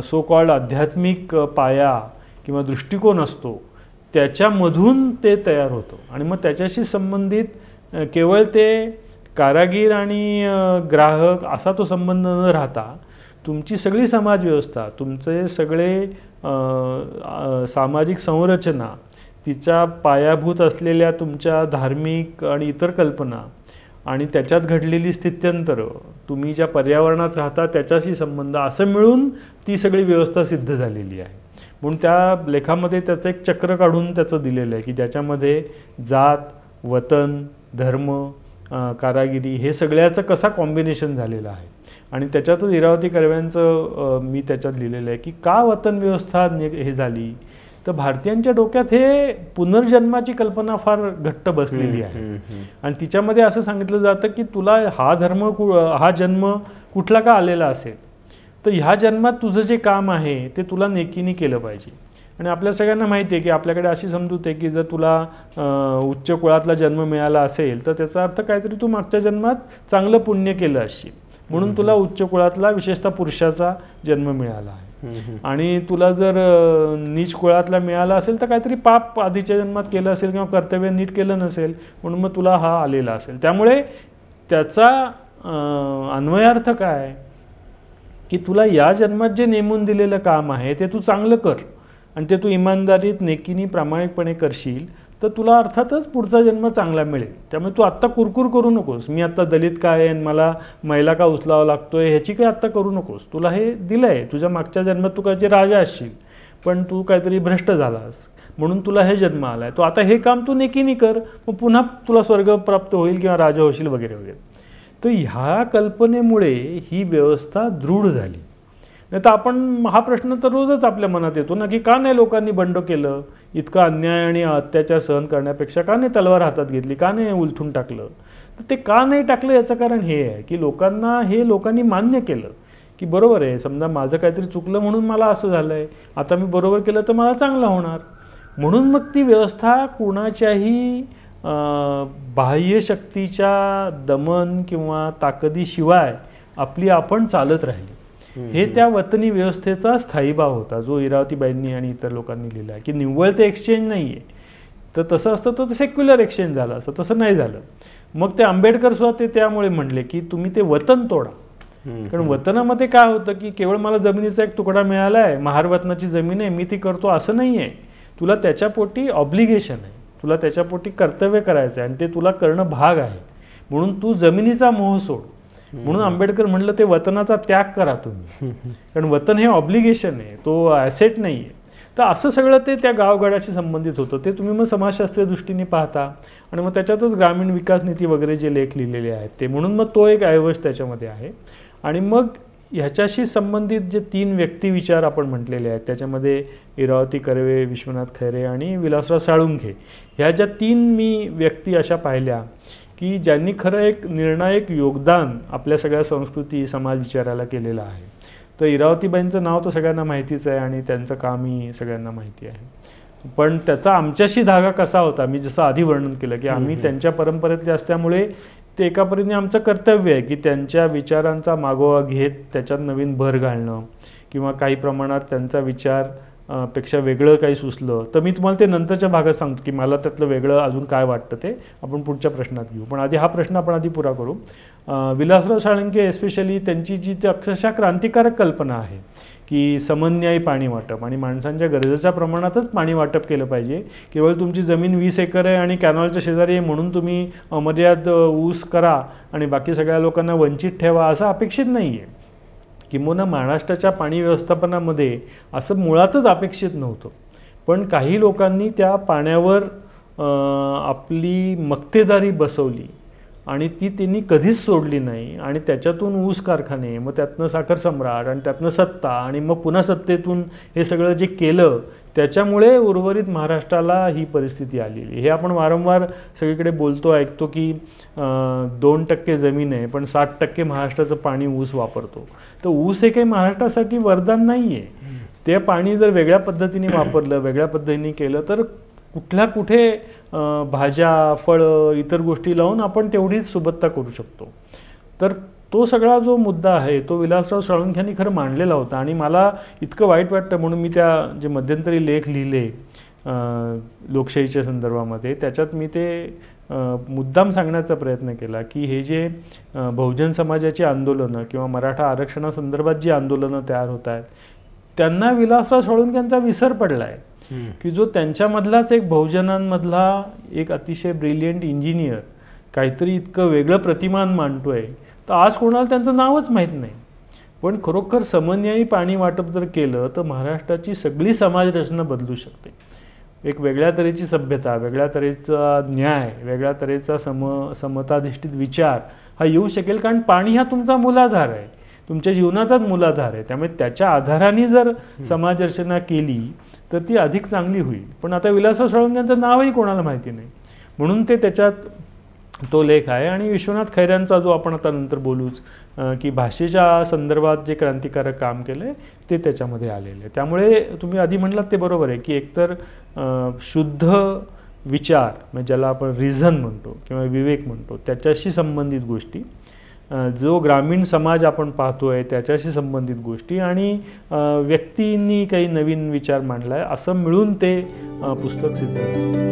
सो कॉल्ड आध्यात्मिक पाया किंवा दृष्टिकोन असतो त्याच्यामधून ते तयार होतं. आणि मग त्याच्याशी संबंधित केवळ ते कारागीर आणि ग्राहक असा तो संबंध न राहता तुमची सगळी समाजव्यवस्था, तुमचे सगळे सामाजिक संरचना, तिच्या पायाभूत असलेल्या तुमच्या धार्मिक आणि इतर कल्पना आणि त्याच्यात घडलेली स्थित्यंतरं, तुम्ही ज्या पर्यावरणात राहता त्याच्याशी संबंध, असं मिळून ती सगळी व्यवस्था सिद्ध झालेली आहे. म्हणून त्या लेखामध्ये त्याचं एक चक्र काढून त्याचं दिलेलं आहे की ज्याच्यामध्ये जात, वतन, धर्म, कारागिरी हे सगळ्याचं कसा कॉम्बिनेशन झालेलं आहे. आणि त्याच्यातच इरावती कर्व्यांचं मी त्याच्यात लिहिलेलं आहे की का वतन व्यवस्था हे झाली, तर भारतीयांच्या डोक्यात हे पुनर्जन्माची कल्पना फार घट्ट बसलेली आहे. आणि तिच्यामध्ये असं सांगितलं जातं की तुला हा जन्म कुठला का आलेला असेल, तर ह्या जन्मात तुझं जे काम आहे ते तुला नेकीने केलं पाहिजे. आणि आपल्या सगळ्यांना माहिती आहे की आपल्याकडे अशी समजूत आहे की जर तुला उच्च कुळातला जन्म मिळाला असेल तर त्याचा अर्थ काहीतरी तू मागच्या जन्मात चांगलं पुण्य केलं असशील, म्हणून तुला उच्च कुळातला विशेषतः पुरुषाचा जन्म मिळाला आहे. आणि तुला जर नीच कुळातला मिळाला असेल तर काहीतरी पाप आधीच्या जन्मात केलं असेल किंवा कर्तव्य नीट केलं नसेल, म्हणून मग तुला हा आलेला असेल. त्यामुळे त्याचा अन्वयार्थ काय की तुला या जन्मात जे नेमून दिलेलं काम आहे ते तू चांगलं कर आणि ते तू इमानदारीत, नेकीने, प्रामाणिकपणे करशील तर तुला अर्थातच पुढचा जन्म चांगला मिळेल. त्यामुळे तू आत्ता कुरकुर करू नकोस, मी आत्ता दलित का आहे, मला मैला का उचलावा लागतोय, ह्याची काही आत्ता करू नकोस. तुला हे दिलं आहे, तुझ्या मागच्या जन्मात तू काहीतरी राजा असशील पण तू काहीतरी भ्रष्ट झालास म्हणून तुला हे जन्म आला आहे, तो आता हे काम तू नेकीने कर, मग पुन्हा तुला स्वर्ग प्राप्त होईल किंवा राजा होशील वगैरे वगैरे. तर ह्या कल्पनेमुळे ही व्यवस्था दृढ झाली. नाही तर आपण हा प्रश्न तर रोजच आपल्या मनात येतो ना की का नाही लोकांनी बंड केलं, इतका अन्याय आणि अत्याचार सहन करण्यापेक्षा का नाही तलवार हातात घेतली, का नाही उलथून टाकलं. तर ते का नाही टाकलं याचं कारण हे आहे की लोकांनी मान्य केलं की बरोबर आहे, समजा माझं काहीतरी चुकलं म्हणून मला असं झालं आहे, आता मी बरोबर केलं तर मला चांगलं होणार. म्हणून मग ती व्यवस्था कुणाच्याही बाह्य शक्तीच्या दमन किंवा ताकदीशिवाय आपली आपण चालत राहिली. हे त्या वतनी व्यवस्थेचा स्थायीभाव होता जो इरावतीबाईंनी आणि इतर लोकांनी लिहिला आहे की निव्वळ ते एक्सचेंज नाही आहे. तर तसं असतं तर सेक्युलर एक्सचेंज झालं असतं, तसं नाही झालं. मग ते आंबेडकर सुद्धा ते त्यामुळे म्हणले की तुम्ही ते वतन तोडा. कारण वतनामध्ये काय होतं की केवळ मला जमिनीचा एक तुकडा मिळाला आहे, महारवतनाची जमीन आहे, मी ती करतो असं नाही आहे. तुला त्याच्यापोटी ऑब्लिगेशन आहे, तुला त्याच्यापोटी कर्तव्य करायचं आहे आणि ते तुला करणं भाग आहे. म्हणून तू जमिनीचा मोह सोड. म्हणून आंबेडकर म्हणलं ते वतनाचा त्याग करा तुम्ही, कारण वतन हे ऑब्लिगेशन आहे, तो ॲसेट नाही आहे. तर असं सगळं ते त्या गावगाड्याशी संबंधित होतं. ते तुम्ही मग समाजशास्त्रीय दृष्टीने पाहता आणि मग त्याच्यातच ग्रामीण विकास नीती वगैरे जे लेख लिहिलेले आहेत ते, म्हणून मग तो एक ऐवज त्याच्यामध्ये आहे. आणि मग ह्याच्याशी संबंधित जे 3 व्यक्तिविचार आपण म्हटलेले आहेत त्याच्यामध्ये इरावती कर्वे, विश्वनाथ खैरे आणि विलासराव साळुंखे ह्या ज्या 3 मी व्यक्ती अशा पाहिल्या की ज्यांनी खरं एक निर्णायक योगदान आपल्या सगळ्या संस्कृती समाज विचाराला केलेलं आहे. तर इरावतीबाईंचं नाव तर सगळ्यांना माहितीच आहे आणि त्यांचं कामही सगळ्यांना माहिती आहे. पण त्याचा आमच्याशी धागा कसा होता, मी जसं आधी वर्णन केलं की आम्ही त्यांच्या परंपरेतले असल्यामुळे ते एका परीने आमचं कर्तव्य आहे की त्यांच्या विचारांचा मागोवा घेत त्याच्यात नवीन भर घालणं किंवा काही प्रमाणात त्यांचा विचार पेक्षा वेगळं काही सुचलं तर मी तुम्हाला ते नंतरच्या भागात सांगतो की मला त्यातलं वेगळं अजून काय वाटतं ते आपण पुढच्या प्रश्नात घेऊ. पण आधी हा प्रश्न आपण आधी पुरा करू. विलासराव साळुंखे एस्पेशली त्यांची जी अक्षरशः क्रांतिकारक कल्पना आहे की समन्यायी पाणी वाटप आणि माणसांच्या गरजेच्या प्रमाणातच पाणी वाटप केलं पाहिजे. केवळ तुमची जमीन 20 एकर आहे आणि कॅनॉलच्या शेजारी आहे म्हणून तुम्ही अमर्याद ऊस करा आणि बाकी सगळ्या लोकांना वंचित ठेवा असं अपेक्षित नाही आहे. किंबहुना महाराष्ट्राच्या पाणी व्यवस्थापनामध्ये असं मुळातच अपेक्षित नव्हतं. पण काही लोकांनी त्या पाण्यावर आपली मक्तेदारी बसवली आणि ती त्यांनी कधीच सोडली नाही आणि त्याच्यातून ऊस कारखाने, मग त्यातनं साखर सम्राट आणि त्यातनं सत्ता आणि मग पुन्हा सत्तेतून हे सगळं जे केलं त्याच्यामुळे उर्वरित महाराष्ट्राला ही परिस्थिती आलेली. हे आपण वारंवार सगळीकडे बोलतो ऐकतो की 2% जमीन आहे पण 60% महाराष्ट्राचं पाणी ऊस वापरतो. तर ऊस हे काही महाराष्ट्रासाठी वरदान नाही आहे. ते पाणी जर वेगळ्या पद्धतीने वापरलं, वेगळ्या पद्धतीने केलं तर कुठल्या कुठे भाज्या, फळं, इतर गोष्टी लावून आपण तेवढीच सुबत्ता करू शकतो. तर तो सगळा जो मुद्दा आहे तो विलासराव साळुंखे यांनी खरं मांडलेला होता आणि मला इतकं वाईट वाटतं म्हणून मी त्या जे मध्यंतरी लेख लिहिले लोकशाहीच्या संदर्भामध्ये त्याच्यात मी ते मुद्दाम सांगण्याचा प्रयत्न केला की हे जे बहुजन समाजाची आंदोलनं किंवा मराठा आरक्षणासंदर्भात जी आंदोलनं तयार होत आहेत त्यांना विलासराव साळुंखेंचा विसर पडला आहे की जो त्यांच्यामधलाच एक बहुजनांमधला एक अतिशय ब्रिलियंट इंजिनियर काहीतरी इतकं वेगळं प्रतिमान मांडतोय तर आज कोणाला त्यांचं नावच माहीत नाही. पण खरोखर समन्यायी पाणी वाटप जर केलं तर महाराष्ट्राची सगळी समाजरचना बदलू शकते. एक वेगळ्या तऱ्हेची सभ्यता, वेगळ्या तऱ्हेचा न्याय, वेगळ्या तऱ्हेचा समताधिष्ठित विचार हा येऊ शकेल. कारण पाणी हा तुमचा मूलाधार आहे, तुमच्या जीवनाचाच मूलाधार आहे. त्यामुळे त्याच्या आधाराने जर समाजरचना केली तर ती अधिक चांगली होईल. पण आता विलासराव साळुंखेंचं नावही कोणाला माहिती नाही म्हणून ते त्याच्यात तो लेख आहे. आणि विश्वनाथ खैऱ्यांचा जो आपण आता नंतर बोलूच की भाषेच्या संदर्भात जे क्रांतिकारक काम केलं आहे ते त्याच्यामध्ये आलेलं आहे. त्यामुळे तुम्ही आधी म्हटलात ते बरोबर आहे की एकतर शुद्ध विचार म्हणजे ज्याला आपण रिझन म्हणतो किंवा विवेक म्हणतो त्याच्याशी संबंधित गोष्टी, जो ग्रामीण समाज आपण पाहतोय त्याच्याशी संबंधित गोष्टी आणि व्यक्तींनी काही नवीन विचार मांडला आहे असं मिळून ते पुस्तक सिद्ध होतं.